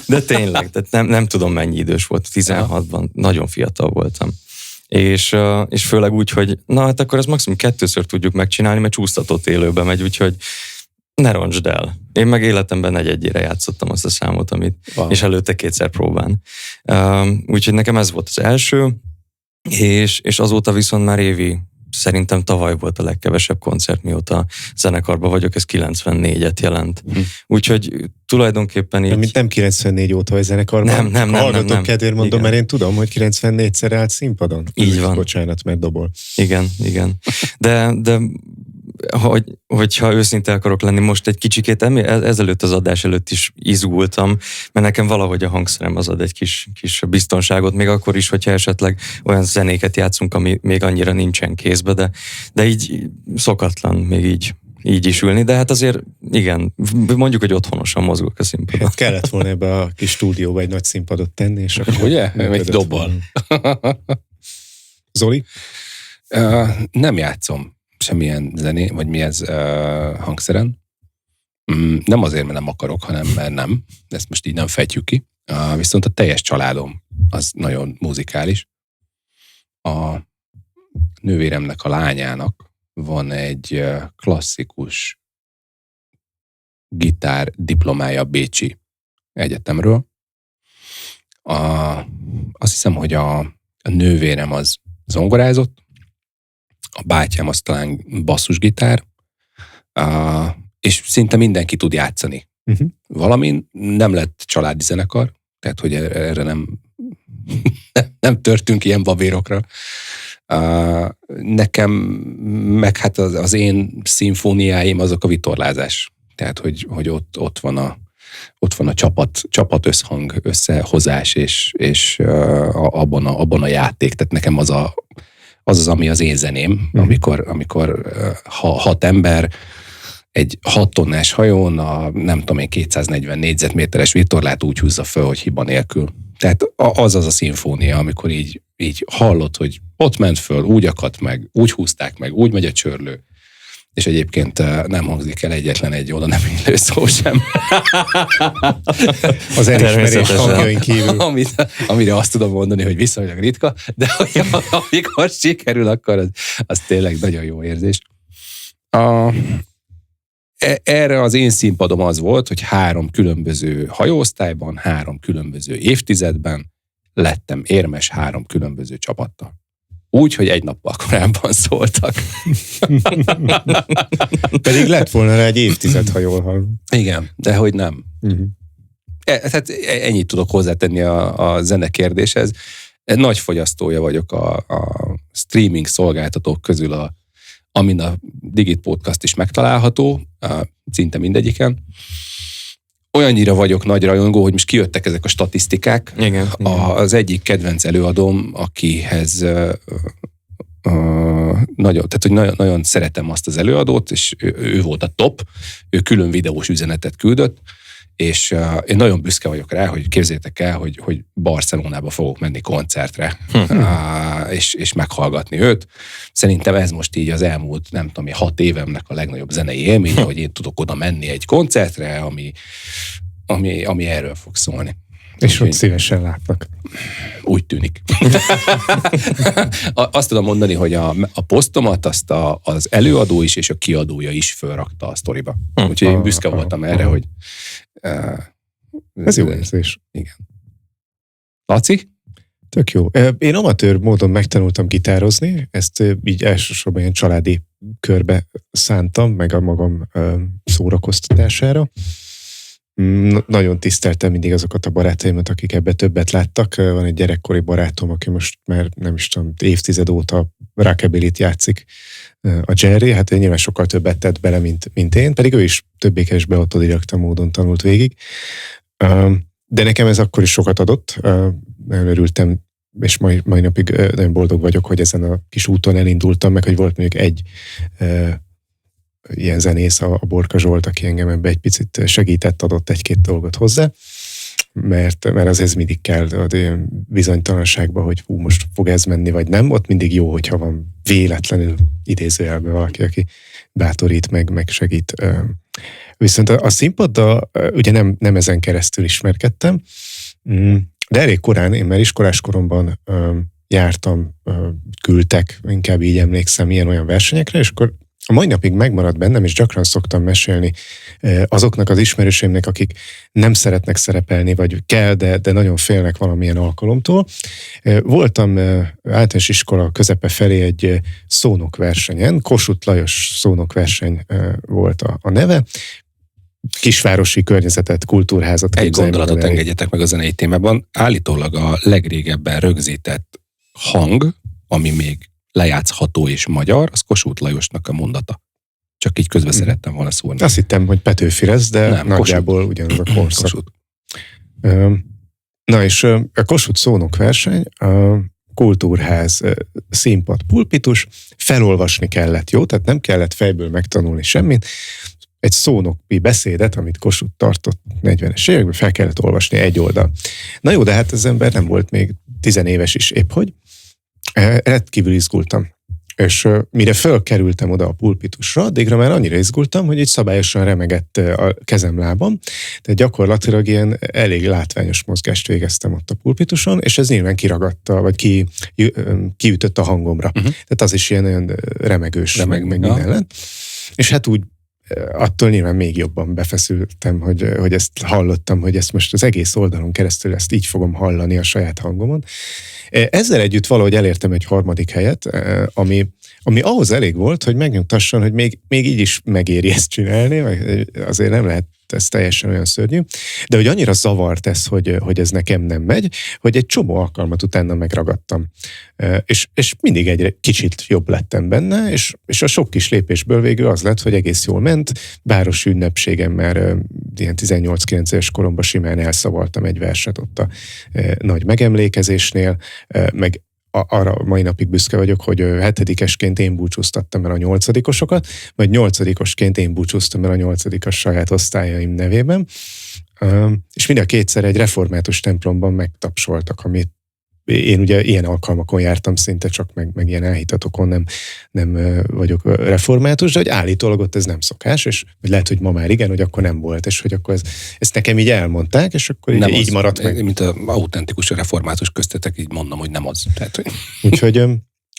De tényleg, tehát nem tudom mennyi idős volt, 16-ban, nagyon fiatal voltam. És főleg úgy, hogy na hát akkor ezt maximum 2-ször tudjuk megcsinálni, mert csúsztatott élőbe megy, úgyhogy ne roncsd el. Én meg életemben 1-1-ére játszottam azt a számot, és előtte 2-szer próbán. Úgyhogy nekem ez volt az első, és azóta viszont már szerintem tavaly volt a legkevesebb koncert, mióta zenekarban vagyok, ez 94-et jelent. Úgyhogy tulajdonképpen így... Nem 94 óta vagy zenekarban? Nem. Hallgatok kedvéért mondom, igen. Mert én tudom, hogy 94-szer állt színpadon. Így van. Bocsánat, mert dobol. Igen. De hogyha őszinte akarok lenni, most egy kicsikét ezelőtt az adás előtt is izgultam, mert nekem valahogy a hangszerem az ad egy kis biztonságot, még akkor is, hogyha esetleg olyan zenéket játszunk, ami még annyira nincsen kézbe, de így szokatlan még így is ülni, de hát azért igen, mondjuk, hogy otthonosan mozgok a színpadon. Hát kellett volna ebbe a kis stúdióba egy nagy színpadot tenni, és akkor... Ugye? Egy dobbal. Zoli? Nem játszom semmilyen zené, vagy mi ez hangszeren. Nem azért, mert nem akarok, hanem mert nem. Ezt most így nem fejtjük ki. Viszont a teljes családom az nagyon muzikális. A nővéremnek a lányának van egy klasszikus gitár diplomája a Bécsi Egyetemről. Azt hiszem, hogy a nővérem az zongorázott, a bátyám az talán basszusgitár, és szinte mindenki tud játszani. Valamin nem lett családi zenekar, tehát hogy erre nem törtünk ilyen babérokra. Nekem meg hát az én szimfóniáim azok a vitorlázás. Tehát, hogy ott van a csapat összehozás, és abban a játék. Tehát nekem az, ami az én zeném, amikor 6 ember egy 6 tonnás hajón a nem tudom én 240 négyzetméteres vitorlát úgy húzza föl, hogy hiba nélkül. Tehát az a szimfónia, amikor így így hallod, hogy ott ment föl, úgy akadt meg, úgy húzták meg, úgy megy a csörlő. És egyébként nem hangzik el egyetlen egy oda nem illő szó sem. Az elismerés hangjain kívül. Amire azt tudom mondani, hogy viszonylag ritka, de amikor sikerül, akkor az tényleg nagyon jó érzés. Erre az én színpadom az volt, hogy 3 különböző hajóosztályban, 3 különböző évtizedben lettem érmes 3 különböző csapattal. Úgy, hogy egy nappal korábban szóltak. Pedig lett volna rá egy évtized, ha jól hallom. Igen, de hogy nem. Tehát ennyit tudok hozzátenni a zenekérdéshez. Nagy fogyasztója vagyok a streaming szolgáltatók közül, amin a Digit Podcast is megtalálható, szinte mindegyiken. Olyannyira vagyok nagy rajongó, hogy most kijöttek ezek a statisztikák. Igen. Az egyik kedvenc előadóm, akihez nagyon szeretem azt az előadót, és ő volt a top, ő külön videós üzenetet küldött, és én nagyon büszke vagyok rá, hogy képzeljétek el, hogy Barcelonába fogok menni koncertre, és meghallgatni őt. Szerintem ez most így az elmúlt, nem tudom, 6 évemnek a legnagyobb zenei élménye, hogy én tudok oda menni egy koncertre, ami erről fog szólni. És ott szívesen látnak. Úgy tűnik. Azt tudom mondani, hogy a posztomat azt az előadó is és a kiadója is fölrakta a sztoriba. Úgyhogy én büszke voltam erre, hogy... Ez jó érzés. Igen. Laci? Tök jó. Én amatőr módon megtanultam gitározni, ezt így elsősorban ilyen családi körbe szántam, meg a magam szórakoztatására. Nagyon tiszteltem mindig azokat a barátaimat, akik ebbe többet láttak. Van egy gyerekkori barátom, aki most már nem is tudom, évtized óta rockabillyt játszik, a Jerry, hát nyilván sokkal többet tett bele, mint én, pedig ő is többé-kevésbé autodidakta módon tanult végig. De nekem ez akkor is sokat adott. Nagyon örültem, és mai napig nagyon boldog vagyok, hogy ezen a kis úton elindultam, meg hogy volt mondjuk egy ilyen zenész, a Borka Zsolt, aki engem ebbe egy picit segített, adott 1-2 dolgot hozzá, mert az ez mindig kell az ilyen bizonytalanságban, hogy most fog ez menni, vagy nem, ott mindig jó, hogyha van véletlenül idézőjelben valaki, aki bátorít, meg segít. Viszont a színpaddal ugye nem ezen keresztül ismerkedtem, de elég korán, én már iskolás koromban jártam, küldtek, inkább így emlékszem, ilyen-olyan versenyekre, és akkor a mai napig megmaradt bennem, és gyakran szoktam mesélni azoknak az ismerőseimnek, akik nem szeretnek szerepelni, vagy kell, de nagyon félnek valamilyen alkalomtól. Voltam általános iskola közepe felé egy szónokversenyen, Kossuth Lajos szónokverseny volt a neve, kisvárosi környezetet, kultúrházat. Egy gondolatot engedjetek meg a zenei témában. Állítólag a legrégebben rögzített hang, ami még lejátszható és magyar, az Kossuth Lajosnak a mondata. Csak így közben szerettem volna szólni. Azt hittem, hogy Petőfi lesz, de nem, nagyjából ugyanaz a korszak. Na és a Kossuth szónokverseny, a kultúrház, színpad, pulpitus, felolvasni kellett, jó? Tehát nem kellett fejből megtanulni semmit. Egy szónoki beszédet, amit Kossuth tartott 40-es években, fel kellett olvasni egy oldal. Na jó, de hát az ember nem volt még 10 éves is épphogy. Rendkívül izgultam. És mire fölkerültem oda a pulpitusra, addigra már annyira izgultam, hogy így szabályosan remegett a kezem-lábam, tehát gyakorlatilag ilyen elég látványos mozgást végeztem ott a pulpituson, és ez nyilván kiragadta, vagy kiütött a hangomra. Tehát az is ilyen olyan remegős, meg minden lett. És hát úgy attól nyilván még jobban befeszültem, hogy ezt hallottam, hogy ezt most az egész oldalon keresztül ezt így fogom hallani a saját hangomon. Ezzel együtt valahogy elértem egy 3. helyet, ami ahhoz elég volt, hogy megnyugtasson, hogy még így is megéri ezt csinálni, azért nem lehet ez teljesen olyan szörnyű, de hogy annyira zavart ez, hogy ez nekem nem megy, hogy egy csomó alkalmat utána megragadtam. És mindig egy kicsit jobb lettem benne, és a sok kis lépésből végül az lett, hogy egész jól ment. Városi ünnepségen már ilyen 18-9 éves koromban simán elszavaltam egy verset ott a nagy megemlékezésnél, meg arra mai napig büszke vagyok, hogy 7-esként én búcsúztattam el a 8-osokat, vagy 8-osként én búcsúztam el a 8-as saját osztályaim nevében, és mind a kétszer egy református templomban megtapsoltak, ami én ugye ilyen alkalmakon jártam szinte csak, meg ilyen elhitatokon nem vagyok református, de hogy állítólag ott ez nem szokás, és hogy lehet, hogy ma már igen, hogy akkor nem volt, és hogy akkor ezt nekem így elmondták, és akkor így maradt meg. Mint az autentikus református köztetek, így mondom, hogy nem az. Tehát, hogy... Úgyhogy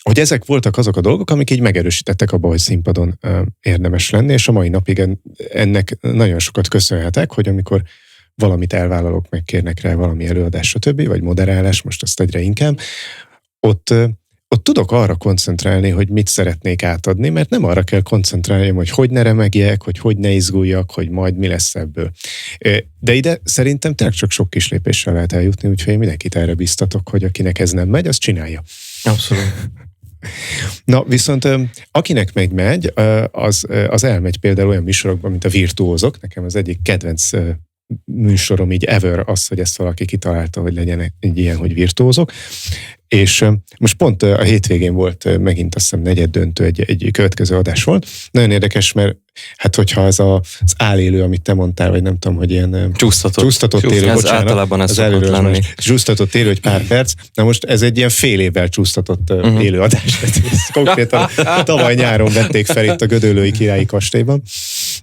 hogy ezek voltak azok a dolgok, amik így megerősítettek abba, hogy színpadon érdemes lenni, és a mai napig ennek nagyon sokat köszönhetek, hogy amikor valamit elvállalok, megkérnek rá valami előadás, stb., vagy moderálás, most azt egyre inkább, ott tudok arra koncentrálni, hogy mit szeretnék átadni, mert nem arra kell koncentráljam, hogy ne remegjek, hogy ne izguljak, hogy majd mi lesz ebből. De ide szerintem tényleg csak sok kis lépéssel lehet eljutni, úgyhogy én mindenkit erre biztatok, hogy akinek ez nem megy, az csinálja. Abszolút. Na, viszont akinek megy, az elmegy például olyan műsorokban, mint a Virtuózok. Nekem az egyik kedvenc műsorom így ever az, hogy ezt valaki kitalálta, hogy legyen egy ilyen, hogy Virtuózok. És most pont a hétvégén volt megint azt hiszem negyeddöntő, egy következő adás volt. Nagyon érdekes, mert hát hogyha az állélő, amit te mondtál, vagy nem tudom, hogy ilyen csúsztatott élő, bocsánat. Általában ez szokott lenni. Csúsztatott élő, hogy pár perc. Na most ez egy ilyen fél évvel csúsztatott élő adás. Konkrétan tavaly nyáron vették fel itt a Gödöllői Királyi Kastélyban,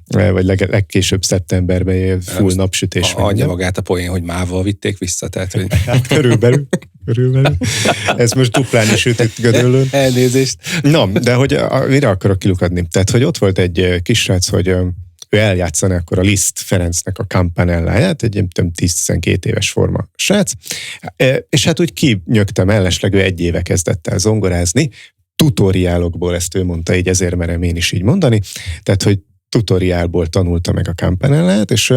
vagy legkésőbb szeptemberben full napsütés. Adja magát a poén, hogy mával vitték vissza. Tehát, hogy... Hát körülbelül. Ez most duplán is ütött Gödöllőn. Elnézést. Na, de hogy mire akarok kilukadni? Tehát, hogy ott volt egy kisrác, hogy ő eljátszaná akkor a Liszt Ferencnek a Campanelláját, egy 10-12 éves forma srác, és hát úgy kinyögtem mellesleg, ő 1 éve kezdett el zongorázni, tutoriálokból, ezt ő mondta, így ezért merem én is így mondani, tehát, hogy tutoriálból tanulta meg a Campanellát, és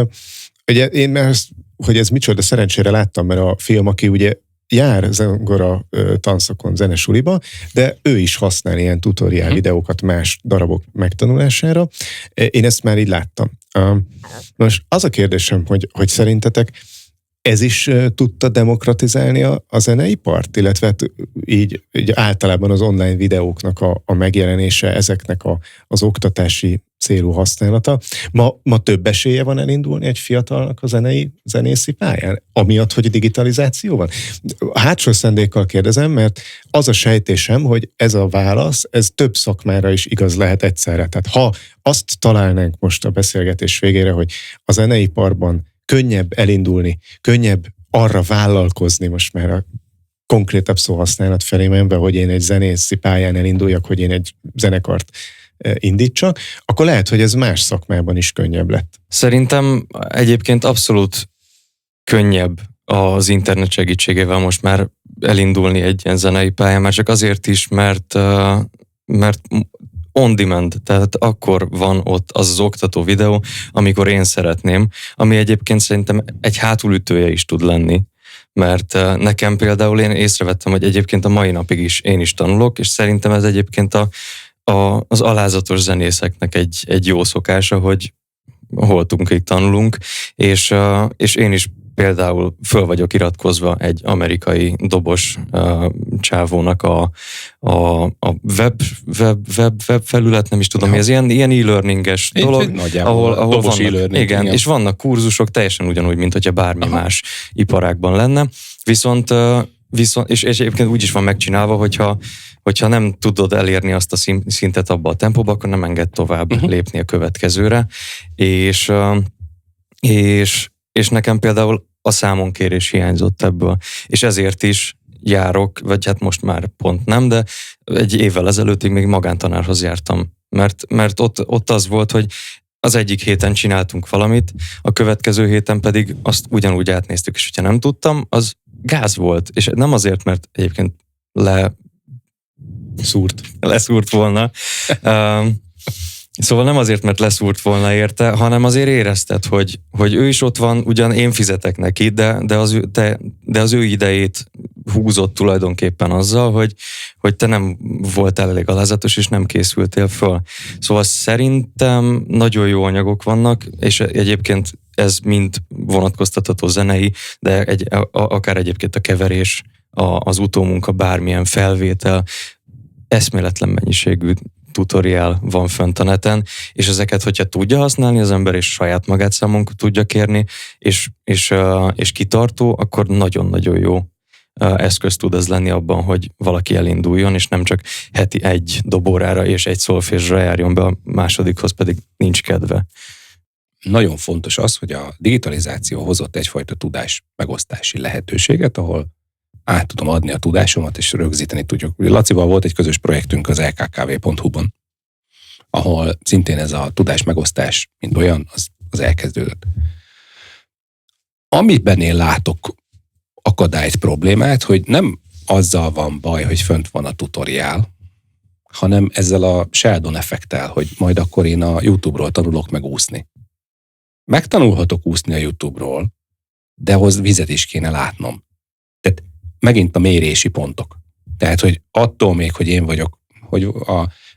ugye én mert hogy ez micsoda, szerencsére láttam, mert a film, aki ugye jár zongora tanszakon, zenesuliba, de ő is használ ilyen tutoriál videókat más darabok megtanulására. Én ezt már így láttam. Most az a kérdésem, hogy szerintetek ez is tudta demokratizálni a zeneipart, illetve így általában az online videóknak a megjelenése, ezeknek az oktatási célú használata. Ma több esélye van elindulni egy fiatalnak a zenészi pályán, amiatt, hogy digitalizáció van? Hátsó szándékkal kérdezem, mert az a sejtésem, hogy ez a válasz, ez több szakmára is igaz lehet egyszerre. Tehát ha azt találnánk most a beszélgetés végére, hogy a zeneiparban könnyebb elindulni, könnyebb arra vállalkozni, most már a konkrétabb szóhasználat felé menve, hogy én egy zenészi pályán elinduljak, hogy én egy zenekart indítsak, akkor lehet, hogy ez más szakmában is könnyebb lett. Szerintem egyébként abszolút könnyebb az internet segítségével most már elindulni egy ilyen zenei pályán, már csak azért is, mert on demand, tehát akkor van ott az oktató videó, amikor én szeretném, ami egyébként szerintem egy hátulütője is tud lenni, mert nekem például én észrevettem, hogy egyébként a mai napig is én is tanulok, és szerintem ez egyébként az alázatos zenészeknek egy jó szokása, hogy holtunkig tanulunk, és én is például föl vagyok iratkozva egy amerikai dobos csávónak a web felület, nem is tudom, ez ilyen e-learninges dolog, ahol vannak, igen, és vannak kurzusok teljesen ugyanúgy, mint hogyha bármi más iparágban lenne, viszont és egyébként úgy is van megcsinálva, hogyha nem tudod elérni azt a szintet abba a tempóba, akkor nem enged tovább lépni a következőre, és nekem például a számonkérés hiányzott ebből, és ezért is járok, vagy hát most már pont nem, de egy évvel ezelőttig még magántanárhoz jártam, mert ott az volt, hogy az egyik héten csináltunk valamit, a következő héten pedig azt ugyanúgy átnéztük, és hogyha nem tudtam, az gáz volt, és nem azért, mert egyébként leszúrt volna. Szóval nem azért, mert leszúrt volna érte, hanem azért érezted, hogy ő is ott van, ugyan én fizetek neki, de az ő idejét húzott tulajdonképpen azzal, hogy te nem voltál elég alázatos, és nem készültél föl. Szóval szerintem nagyon jó anyagok vannak, és egyébként ez mind vonatkoztatható zenei, de akár egyébként a keverés, az utómunka, bármilyen felvétel, eszméletlen mennyiségű tutoriál van fönt a neten, és ezeket, hogyha tudja használni az ember, és saját magát számon tudja kérni, és kitartó, akkor nagyon-nagyon jó eszköz tud az lenni abban, hogy valaki elinduljon, és nem csak heti egy dobórára és egy szolfésra járjon be, a másodikhoz pedig nincs kedve. Nagyon fontos az, hogy a digitalizáció hozott egyfajta tudás megosztási lehetőséget, ahol át tudom adni a tudásomat, és rögzíteni tudjuk. Lacival volt egy közös projektünk az lkkv.hu-ban, ahol szintén ez a tudás megosztás, mint olyan, az elkezdődött. Amiben én látok akadályt, problémát, hogy nem azzal van baj, hogy fönt van a tutoriál, hanem ezzel a Sheldon effekttel, hogy majd akkor én a YouTube-ról tanulok meg úszni. Megtanulhatok úszni a YouTube-ról, de ahhoz vizet is kéne látnom. Tehát megint a mérési pontok. Tehát, hogy attól még, hogy én vagyok, hogy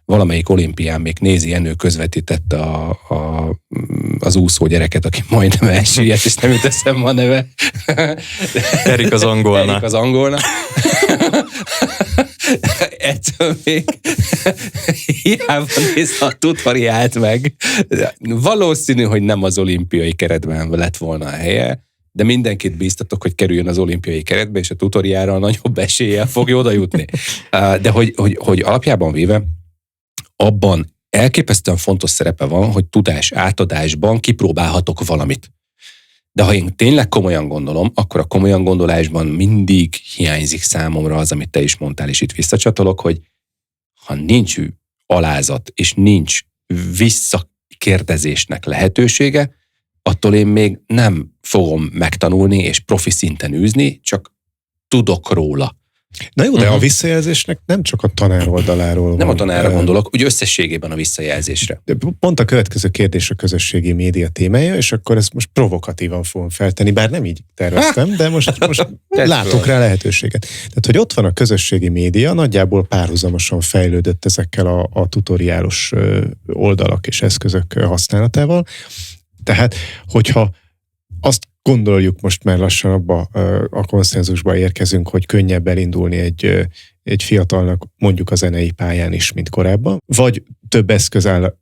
valamelyik olimpián még Nézi Jenő közvetítette az úszó gyereket, aki majdnem elsüllyedt, és nem jut eszembe a neve. Erik az angolna. Erik az angolna. Ettől még hiába nézze a tutoriált meg. Valószínű, hogy nem az olimpiai keretben lett volna a helye, de mindenkit bíztatok, hogy kerüljön az olimpiai keretbe, és a tutoriára a nagyobb eséllyel fogja oda jutni. De hogy alapjában véve, abban elképesztően fontos szerepe van, hogy tudás átadásban kipróbálhatok valamit. De ha én tényleg komolyan gondolom, akkor a komolyan gondolásban mindig hiányzik számomra az, amit te is mondtál, és itt visszacsatolok, hogy ha nincs alázat, és nincs visszakérdezésnek lehetősége, attól én még nem fogom megtanulni és profi szinten űzni, csak tudok róla. Na jó, de a visszajelzésnek nem csak a tanár oldaláról nem van. A tanárra gondolok, úgy összességében a visszajelzésre. Pont a következő kérdés a közösségi média témája, és akkor ezt most provokatívan fogom feltenni, bár nem így terveztem, de most látok rá lehetőséget. Tehát, hogy ott van a közösségi média, nagyjából párhuzamosan fejlődött ezekkel a tutoriálos oldalak és eszközök használatával. Tehát, hogyha azt gondoljuk, most már lassan abba a konszenzusba érkezünk, hogy könnyebb elindulni egy fiatalnak mondjuk a zenei pályán is, mint korábban, vagy több eszköz áll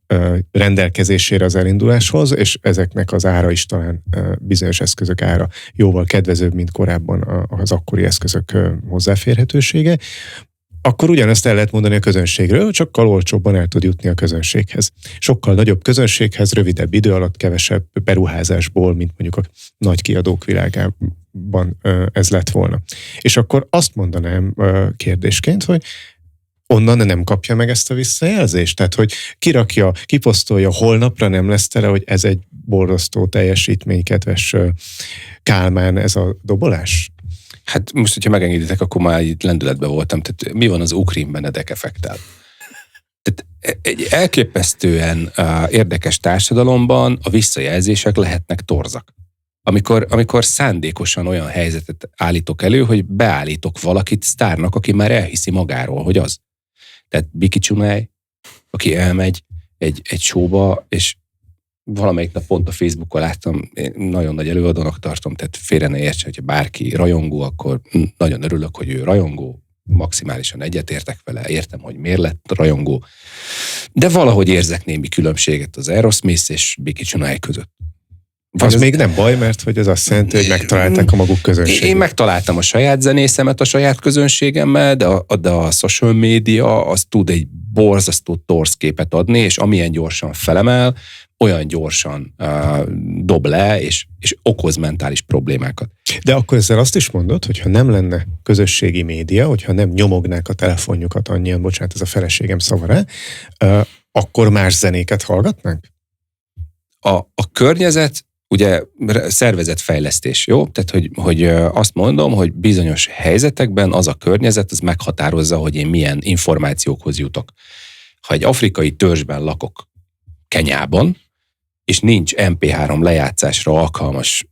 rendelkezésére az elinduláshoz, és ezeknek az ára is talán bizonyos eszközök ára jóval kedvezőbb, mint korábban az akkori eszközök hozzáférhetősége, akkor ugyanezt el lehet mondani a közönségről, csak olcsóbban el tud jutni a közönséghez. Sokkal nagyobb közönséghez, rövidebb idő alatt, kevesebb beruházásból, mint mondjuk a nagy kiadók világában ez lett volna. És akkor azt mondanám kérdésként, hogy onnan nem kapja meg ezt a visszajelzést. Tehát, hogy kirakja, kiposztolja, holnapra nem lesz tele, hogy ez egy borzasztó teljesítmény, kedves Kálmán, ez a dobolás? Hát most, hogyha megengeditek, akkor már itt lendületben voltam. Tehát mi van az Ukrin Benedek effektel? Tehát egy elképesztően érdekes társadalomban a visszajelzések lehetnek torzak. Amikor szándékosan olyan helyzetet állítok elő, hogy beállítok valakit sztárnak, aki már elhiszi magáról, hogy az. Tehát Biki Csunály, aki elmegy egy showba, és valamelyik nap pont a Facebookon láttam, én nagyon nagy előadónak tartom, tehát félre ne értse, hogyha bárki rajongó, akkor nagyon örülök, hogy ő rajongó, maximálisan egyetértek vele, értem, hogy miért lett rajongó, de valahogy érzek némi különbséget az Aerosmith és Biki Csunály között. Az még nem baj, mert hogy ez azt jelenti, hogy megtalálták a maguk közönségét. Én megtaláltam a saját zenészemet a saját közönségemmel, de a social media az tud egy borzasztó torz képet adni, és amilyen gyorsan felemel, olyan gyorsan dob le, és okoz mentális problémákat. De akkor ezzel azt is mondod, hogyha nem lenne közösségi média, hogyha nem nyomognák a telefonjukat annyian, bocsánat, ez a feleségem szava rá, akkor más zenéket hallgatnánk? A környezet, ugye szervezetfejlesztés, jó? Tehát, hogy azt mondom, hogy bizonyos helyzetekben az a környezet, az meghatározza, hogy én milyen információkhoz jutok. Ha egy afrikai törzsben lakok Kenyában, és nincs MP3 lejátszásra alkalmas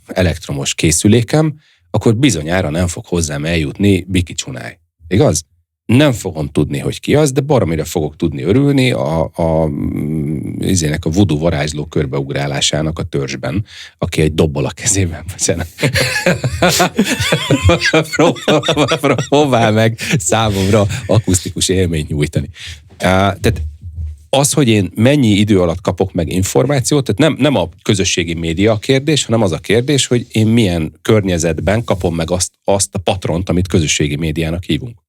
elektromos készülékem, akkor bizonyára nem fog hozzám eljutni Biki Csunály. Igaz? Nem fogom tudni, hogy ki az, de baromira fogok tudni örülni a voodoo varázsló körbeugrálásának a törzsben, aki egy dobbal a kezében. Próbál meg számomra akusztikus élményt nyújtani. Tehát Az, hogy én mennyi idő alatt kapok meg információt, tehát nem a közösségi média a kérdés, hanem az a kérdés, hogy én milyen környezetben kapom meg azt a patront, amit közösségi médiának hívunk.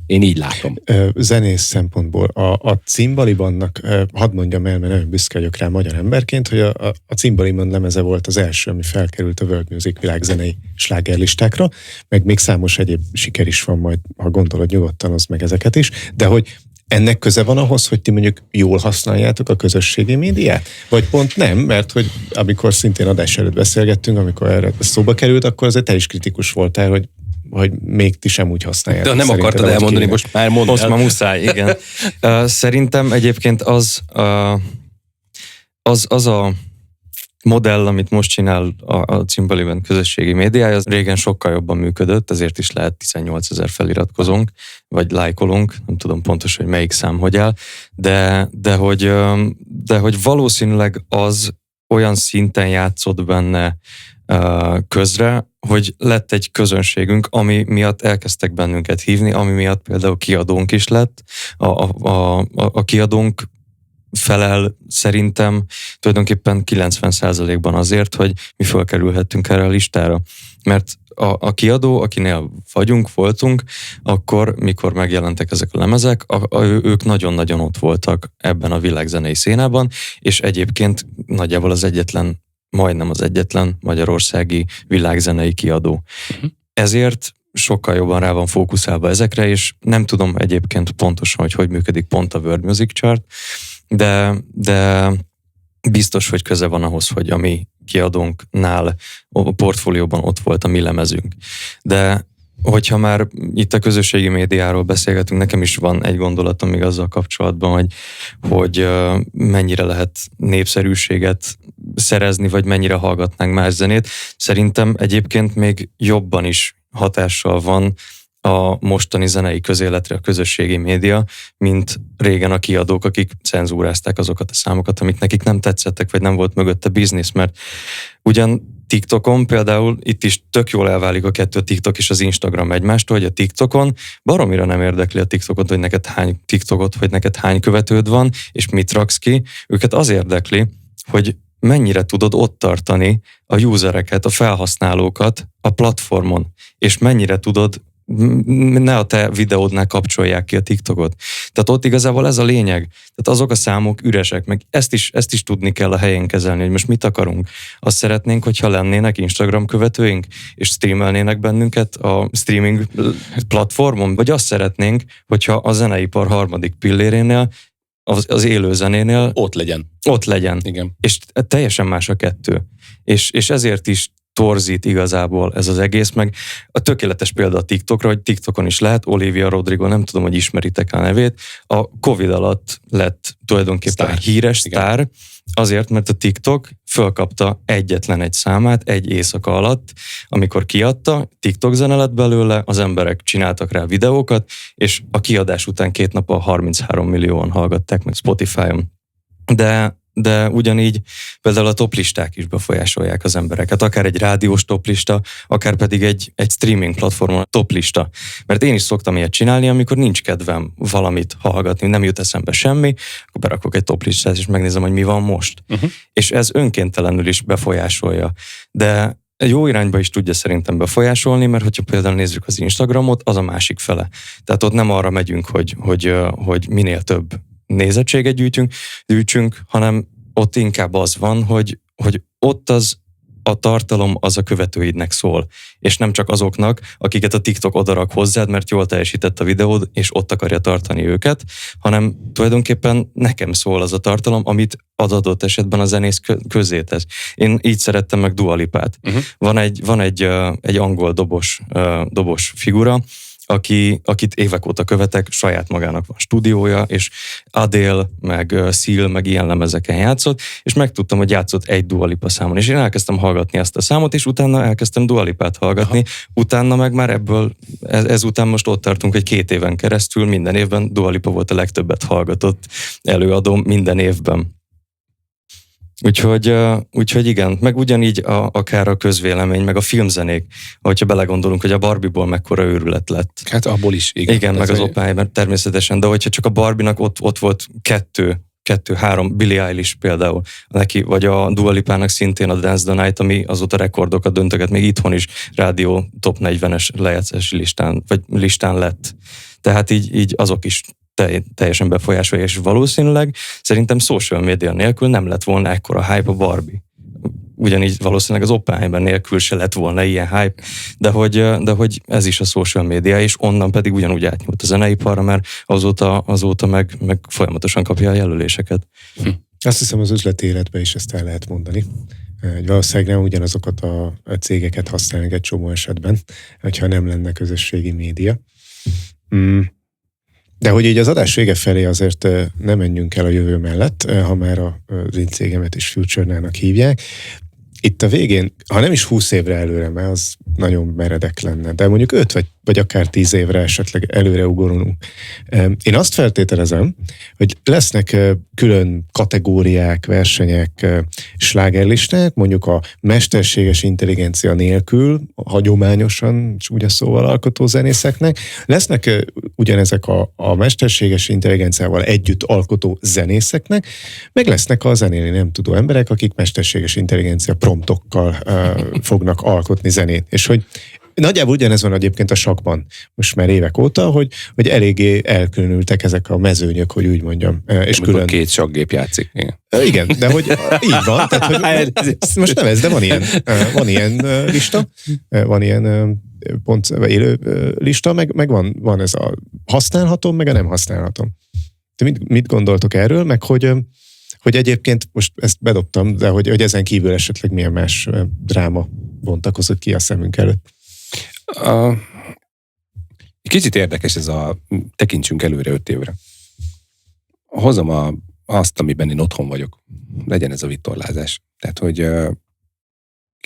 Én így látom. Zenész szempontból a Cimbalibannak, hadd mondjam el, mert nagyon büszke vagyok rá magyar emberként, hogy a Cimbaliban lemeze volt az első, ami felkerült a World Music világzenei slágerlistákra, meg még számos egyéb siker is van, majd ha gondolod nyugodtan, az meg ezeket is, de hogy ennek köze van ahhoz, hogy ti mondjuk jól használjátok a közösségi médiát? Vagy pont nem, mert hogy amikor szintén adás előtt beszélgettünk, amikor erre szóba került, akkor azért te is kritikus voltál, hogy még ti sem úgy használjátok. De nem akartad elmondani, kéne. Most már mondd el. Most már muszáj, igen. Szerintem egyébként az a modell, amit most csinál a Cimbaliban közösségi médiája, az régen sokkal jobban működött, ezért is lehet 18 000 feliratkozónk, vagy lájkolunk, nem tudom pontosan, hogy melyik szám hogy áll, de hogy valószínűleg az olyan szinten játszott benne közre, hogy lett egy közönségünk, ami miatt elkezdtek bennünket hívni, ami miatt például kiadónk is lett. A kiadónk felel szerintem tulajdonképpen 90%-ban azért, hogy mi fölkerülhettünk erre a listára. Mert a kiadó, akinél voltunk, akkor, mikor megjelentek ezek a lemezek, ők nagyon-nagyon ott voltak ebben a világzenei szénában, és egyébként nagyjából majdnem az egyetlen magyarországi világzenei kiadó. Uh-huh. Ezért sokkal jobban rá van fókuszálva ezekre, és nem tudom egyébként pontosan, hogy működik pont a World Music Chart, de biztos, hogy köze van ahhoz, hogy a mi kiadónknál a portfólióban ott volt a mi lemezünk. De hogyha már itt a közösségi médiáról beszélgetünk, nekem is van egy gondolatom még azzal kapcsolatban, hogy mennyire lehet népszerűséget szerezni, vagy mennyire hallgatnánk más zenét. Szerintem egyébként még jobban is hatással van a mostani zenei közéletre a közösségi média, mint régen a kiadók, akik cenzúrázták azokat a számokat, amik nekik nem tetszettek, vagy nem volt mögötte biznisz, mert ugyan TikTokon például itt is tök jól elválik a kettő, a TikTok és az Instagram egymástól, hogy a TikTokon baromira nem érdekli a TikTokot, hogy neked hány követőd van, és mit raksz ki. Őket az érdekli, hogy mennyire tudod ott tartani a usereket, a felhasználókat a platformon, és mennyire tudod, ne a te videódnál kapcsolják ki a TikTokot. Tehát ott igazából ez a lényeg. Tehát azok a számok üresek, meg ezt is tudni kell a helyén kezelni, hogy most mit akarunk. Azt szeretnénk, hogyha lennének Instagram követőink, és streamelnének bennünket a streaming platformon, vagy azt szeretnénk, hogyha a zeneipar harmadik pillérénél, az élő zenénél ott legyen. Igen. És teljesen más a kettő. És ezért is torzít igazából ez az egész, meg a tökéletes példa a TikTokra, hogy TikTokon is lehet, Olivia Rodrigo, nem tudom, hogy ismeritek a nevét, a Covid alatt lett tulajdonképpen híres sztár, azért, mert a TikTok fölkapta egyetlen egy számát egy éjszaka alatt, amikor kiadta, TikTok zene lett belőle, az emberek csináltak rá videókat, és a kiadás után 2 nappal 33 millióan hallgatták meg Spotify-on. De ugyanígy például a toplisták is befolyásolják az embereket, akár egy rádiós toplista, akár pedig egy streaming platformon toplista. Mert én is szoktam ilyet csinálni, amikor nincs kedvem valamit hallgatni, nem jut eszembe semmi, akkor berakok egy toplistát, és megnézem, hogy mi van most. Uh-huh. És ez önkéntelenül is befolyásolja. De jó irányba is tudja szerintem befolyásolni, mert hogyha például nézzük az Instagramot, az a másik fele. Tehát ott nem arra megyünk, hogy minél több nézettséget gyűjtsünk, hanem ott inkább az van, hogy ott a tartalom az a követőidnek szól, és nem csak azoknak, akiket a TikTok odarak hozzád, mert jól teljesített a videód, és ott akarja tartani őket, hanem tulajdonképpen nekem szól az a tartalom, amit az adott esetben a zenész közzétesz. Én így szerettem meg Dua Lipát. Uh-huh. Van egy angol dobos figura, akit évek óta követek, saját magának van stúdiója, és Adele, meg Seal, meg ilyen lemezeken játszott, és megtudtam, hogy játszott egy Dua Lipa számon, és én elkezdtem hallgatni ezt a számot, és utána elkezdtem Dua Lipát hallgatni, utána meg már ebből, ezután most ott tartunk, hogy 2 éven keresztül minden évben Dua Lipa volt a legtöbbet hallgatott előadóm minden évben. Úgyhogy igen, meg ugyanígy akár a közvélemény, meg a filmzenék, hogyha belegondolunk, hogy a Barbie-ból mekkora őrület lett. Hát abból is, igen. Igen, meg az Oppenheimer természetesen, de hogyha csak a Barbie-nak ott volt 2 2-3, Billie Eilish például neki, vagy a Dua Lipának szintén a Dance the Night, ami azóta rekordokat döntöget, még itthon is rádió top 40-es lejátszási listán lett. Tehát így azok is teljesen befolyásolják, és valószínűleg szerintem social media nélkül nem lett volna ekkora hype a Barbie. Ugyanígy valószínűleg az Oppenheimer nélkül se lett volna ilyen hype, de hogy ez is a social media, és onnan pedig ugyanúgy átnyúlt a zeneiparra, mert azóta meg folyamatosan kapja a jelöléseket. Azt hiszem, az üzleti életben is ezt el lehet mondani. Valószínűleg nem ugyanazokat a cégeket használnak egy csomó esetben, hogyha nem lenne közösségi média. De hogy így az adás vége felé azért nem menjünk el a jövő mellett, ha már az én cégemet is Future-nának hívják. Itt a végén, ha nem is 20 évre előre, mert az nagyon meredek lenne, de mondjuk 5 vagy akár 10 évre esetleg előre ugorulunk. Én azt feltételezem, hogy lesznek külön kategóriák, versenyek, slágerlisták, mondjuk a mesterséges intelligencia nélkül, hagyományosan, úgy a szóval alkotó zenészeknek. Lesznek ugyanezek a mesterséges intelligenciával együtt alkotó zenészeknek, meg lesznek a zenélni nem tudó emberek, akik mesterséges intelligencia promptokkal fognak alkotni zenét. És hogy nagyjából ugyanez van egyébként a sakkban most már évek óta, hogy eléggé elkülönültek ezek a mezőnyök, hogy úgy mondjam. És külön 2 sakkgép játszik. Igen, de hogy így van. Tehát, hogy most nem ez, de van ilyen lista, van ilyen pont élő lista, meg van ez a használhatom, meg a nem használhatom. Te mit gondoltok erről, meg hogy egyébként most ezt bedobtam, de hogy ezen kívül esetleg milyen más dráma bontakozott ki a szemünk előtt? Kicsit érdekes ez tekintsünk előre 5 évre. Hozom azt, amiben én otthon vagyok. Legyen ez a vitorlázás. Tehát, hogy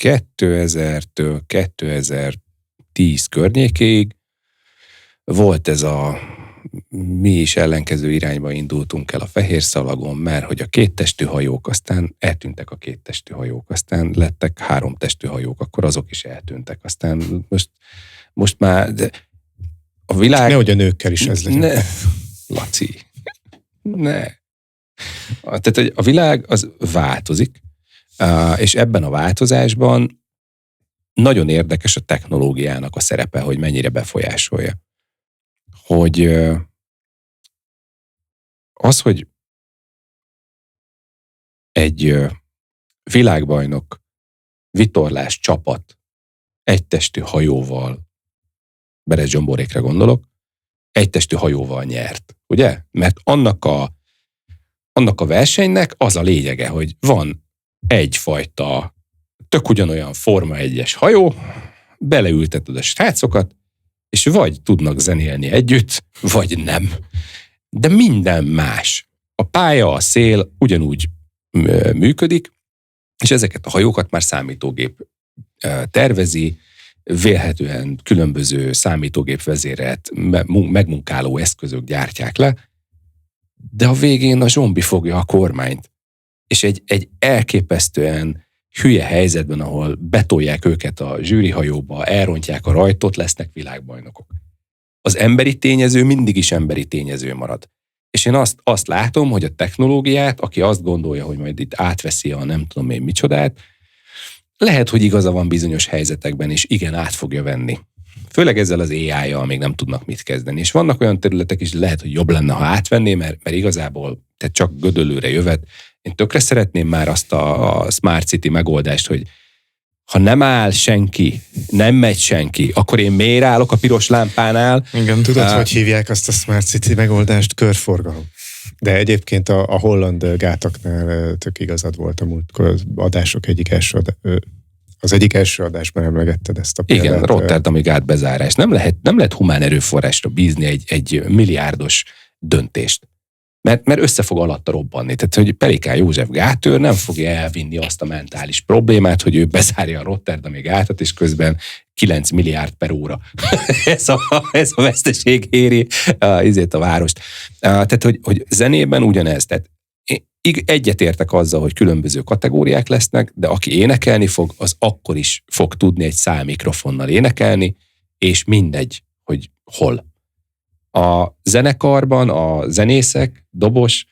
2000-től 2010 környékéig volt ez mi is ellenkező irányba indultunk el a fehér szalagon, mert hogy a 2 testű hajók, aztán eltűntek a 2 testű hajók, aztán lettek 3 testű hajók, akkor azok is eltűntek. Aztán most már a világ... Nehogy a nőkkel is ez legyen. Laci. Ne. Tehát, hogy a világ az változik, és ebben a változásban nagyon érdekes a technológiának a szerepe, hogy mennyire befolyásolja. Hogy az, hogy egy világbajnok vitorlás csapat egytestű hajóval, Beres Zsomborékra gondolok, egytestű hajóval nyert, ugye? Mert annak a versenynek az a lényege, hogy van egyfajta tök ugyanolyan Forma 1-es hajó, beleülteted a srácokat, és vagy tudnak zenélni együtt, vagy nem. De minden más. A pálya, a szél ugyanúgy működik, és ezeket a hajókat már számítógép tervezi, vélhetően különböző számítógép vezérelt, megmunkáló eszközök gyártják le, de a végén a zsombi fogja a kormányt. És egy elképesztően hülye helyzetben, ahol betolják őket a zsűrihajóba, elrontják a rajtot, lesznek világbajnokok. Az emberi tényező mindig is emberi tényező marad. És én azt látom, hogy a technológiát, aki azt gondolja, hogy majd itt átveszi a nem tudom én micsodát, lehet, hogy igaza van bizonyos helyzetekben, és igen, át fogja venni. Főleg ezzel az AI-jal még nem tudnak mit kezdeni. És vannak olyan területek is, lehet, hogy jobb lenne, ha átvenné, mert igazából te csak gödöllőre jövet. Én tökre szeretném már azt a Smart City megoldást, hogy ha nem áll senki, nem megy senki, akkor én miért állok a piros lámpánál? Igen. Tudod, hogy hívják azt a Smart City megoldást? Körforgalom. De egyébként a holland gátaknál tök igazad volt a múltkor, az adások az egyik első adásban emlegetted ezt a példát. Igen, Rotterdami gátbezárás. Nem lehet humán erőforrásra bízni egy milliárdos döntést. Mert össze fog alatta robbanni. Tehát, hogy Pelikán József gátőr nem fogja elvinni azt a mentális problémát, hogy ő bezárja a Rotterdami gátat, és közben 9 milliárd per óra. ez a veszteség éri a várost. Tehát, hogy zenében ugyanez. Tehát egyetértek azzal, hogy különböző kategóriák lesznek, de aki énekelni fog, az akkor is fog tudni egy szálmikrofonnal énekelni, és mindegy, hogy hol. A zenekarban a zenészek, dobos,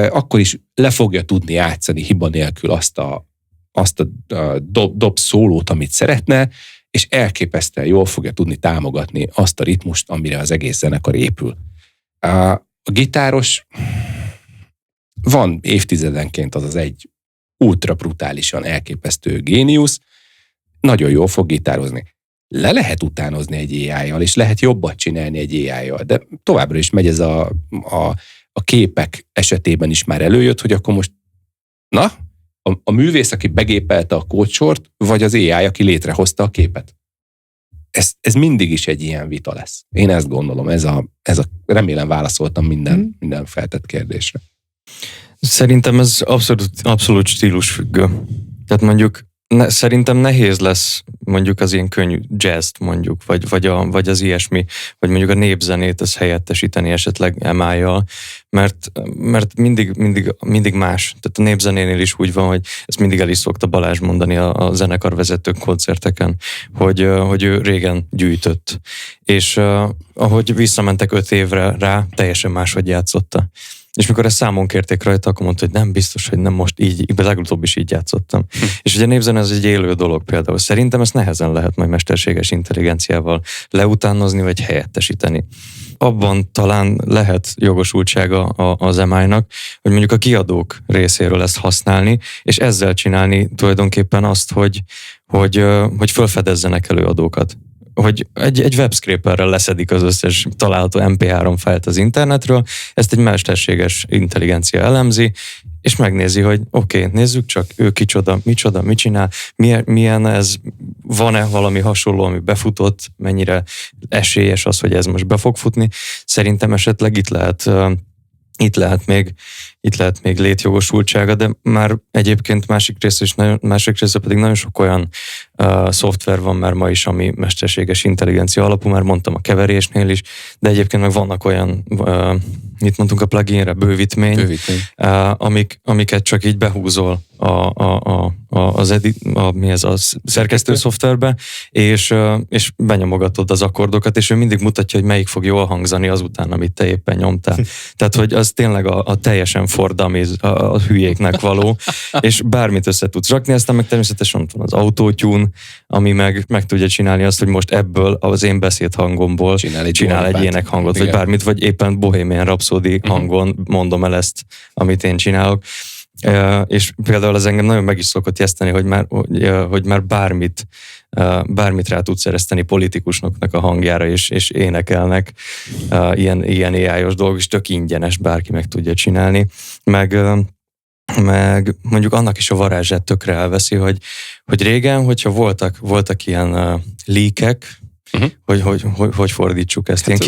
akkor is le fogja tudni játszani hiba nélkül azt a dob szólót, amit szeretne, és elképesztően jól fogja tudni támogatni azt a ritmust, amire az egész zenekar épül. A gitáros van évtizedenként az egy ultra brutálisan elképesztő géniusz, nagyon jól fog gitározni. Le lehet utánozni egy AI-jal, és lehet jobbat csinálni egy AI-jal, de továbbra is megy ez a képek esetében is már előjött, hogy akkor most a művész, aki begépelte a kódsort, vagy az AI, aki létrehozta a képet. Ez mindig is egy ilyen vita lesz. Én ezt gondolom, remélem válaszoltam minden feltett kérdésre. Szerintem ez abszolút stílusfüggő. Tehát mondjuk szerintem nehéz lesz mondjuk az ilyen könnyű jazzt mondjuk, vagy az ilyesmi, vagy mondjuk a népzenét ezt helyettesíteni esetleg MI-jal, mert mindig más. Tehát a népzenénél is úgy van, hogy ezt mindig el is szokta Balázs mondani a zenekarvezetők koncerteken, hogy ő régen gyűjtött. És ahogy visszamentek 5 évre rá, teljesen máshogy játszotta. És mikor ezt számon kérték rajta, akkor mondta, hogy nem biztos, hogy nem most így, legutóbb is így játszottam. És ugye a népzene az egy élő dolog például. Szerintem ezt nehezen lehet majd mesterséges intelligenciával leutánozni, vagy helyettesíteni. Abban talán lehet jogosultsága az MI-nak, hogy mondjuk a kiadók részéről ezt használni, és ezzel csinálni tulajdonképpen azt, hogy felfedezzenek előadókat. Hogy egy webscraperrel leszedik az összes található MP3 fájlt az internetről, ezt egy mesterséges intelligencia elemzi, és megnézi, hogy oké, nézzük csak, ő kicsoda, mit csinál, milyen ez, van-e valami hasonló, ami befutott, mennyire esélyes az, hogy ez most be fog futni. Szerintem esetleg itt lehet még létjogosultsága, de már egyébként másik része pedig nagyon sok olyan szoftver van már ma is, ami mesterséges intelligencia alapú, már mondtam a keverésnél is, de egyébként meg vannak olyan, mit mondtunk a pluginre, bővítmény. Amiket csak így behúzol a szerkesztő szoftverbe, és benyomogatod az akkordokat, és ő mindig mutatja, hogy melyik fog jól hangzani azután, amit te éppen nyomtál. Tehát, hogy az tényleg a teljesen fordami, a hülyéknek való, és bármit össze tudsz rakni, aztán meg természetesen ott van az autotune, ami meg tudja csinálni azt, hogy most ebből az én beszédhangomból csinál egy énekhangot, vagy bármit, vagy éppen Bohemian Rhapsody hangon mondom el ezt, amit én csinálok. És például az engem nagyon meg is szokott jeszteni, hogy már bármit rá tudsz ereszteni politikusnoknak a hangjára, és énekelnek ilyen AI-os dolgok, és tök ingyenes, bárki meg tudja csinálni. Meg mondjuk annak is a varázsát tökre elveszi, hogy régen, hogyha voltak ilyen leakek, hogy fordítsuk ezt, ilyen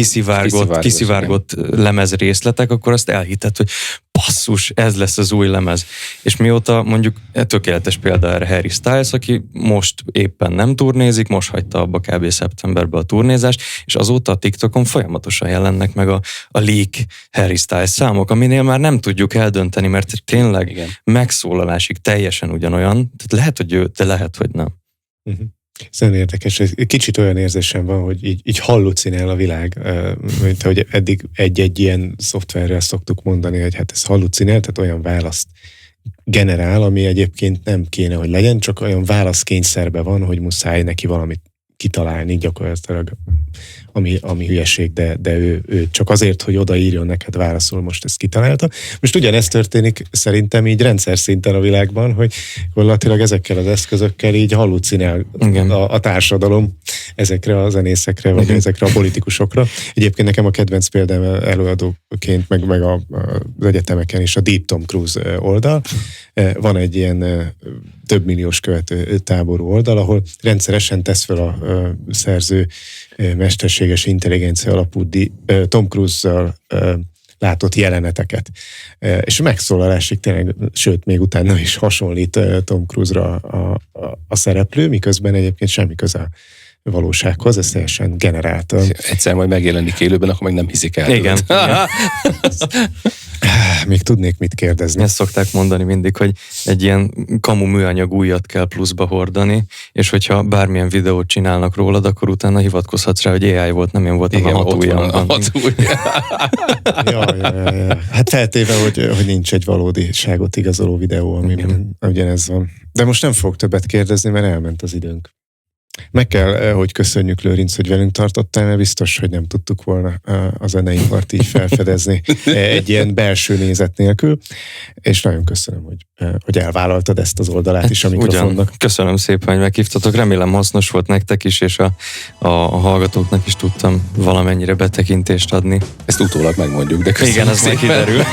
kiszivárgott lemezrészletek, akkor azt elhittett, hogy basszus, ez lesz az új lemez. És mióta mondjuk tökéletes példa erre Harry Styles, aki most éppen nem turnézik, most hagyta abba kb. Szeptemberben a turnézást, és azóta a TikTokon folyamatosan jelennek meg a leak Harry Styles számok, aminél már nem tudjuk eldönteni, mert tényleg megszólalásig teljesen ugyanolyan, tehát lehet, hogy ő, de lehet, hogy nem. Ez nagyon érdekes, kicsit olyan érzésem van, hogy így hallucinál a világ, mint hogy eddig egy ilyen szoftverrel szoktuk mondani, hogy hát ez hallucinál, tehát olyan választ generál, ami egyébként nem kéne, hogy legyen, csak olyan válaszkényszerben van, hogy muszáj neki valamit kitalálni gyakorlatilag, ami hülyeség, de ő csak azért, hogy odaírjon neked válaszol, most ezt kitalálta. Most ugyanezt történik szerintem így rendszer szinten a világban, hogy valatilag ezekkel az eszközökkel így hallucinál a társadalom ezekre a zenészekre, vagy ezekre a politikusokra. Egyébként nekem a kedvenc példám előadóként, meg az egyetemeken is a Deep Tom Cruise oldal. Van egy ilyen több milliós követő táború oldal, ahol rendszeresen tesz fel a szerző mesterséges intelligencia alapú Tom Cruise-zal látott jeleneteket. És megszólalásig tényleg, sőt, még utána is hasonlít Tom Cruise-ra a szereplő, miközben egyébként semmi köze a valósághoz, ez teljesen generáltan. Egyszer majd megjelenik élőben, akkor meg nem hiszik el. Igen. Még tudnék mit kérdezni. Ezt szokták mondani mindig, hogy egy ilyen kamu műanyag újat kell pluszba hordani, és hogyha bármilyen videót csinálnak rólad, akkor utána hivatkozhatsz rá, hogy AI volt, nem én voltam. Igen, a 6 ujjamban. Ja. Hát feltéve, hogy nincs egy valódiságot igazoló videó, amiben ugyanez van. De most nem fogok többet kérdezni, mert elment az időnk. Meg kell, hogy köszönjük, Lőrinc, hogy velünk tartottál, mert biztos, hogy nem tudtuk volna a zeneipart így felfedezni egy ilyen belső nézet nélkül, és nagyon köszönöm, hogy elvállaltad ezt az oldalát is a mikrofonnak. Ugyan, köszönöm szépen, hogy meghívtatok, remélem hasznos volt nektek is, és a hallgatóknak is tudtam valamennyire betekintést adni. Ezt utólag megmondjuk, de köszönöm. Igen, ez szépen. meg kiderül.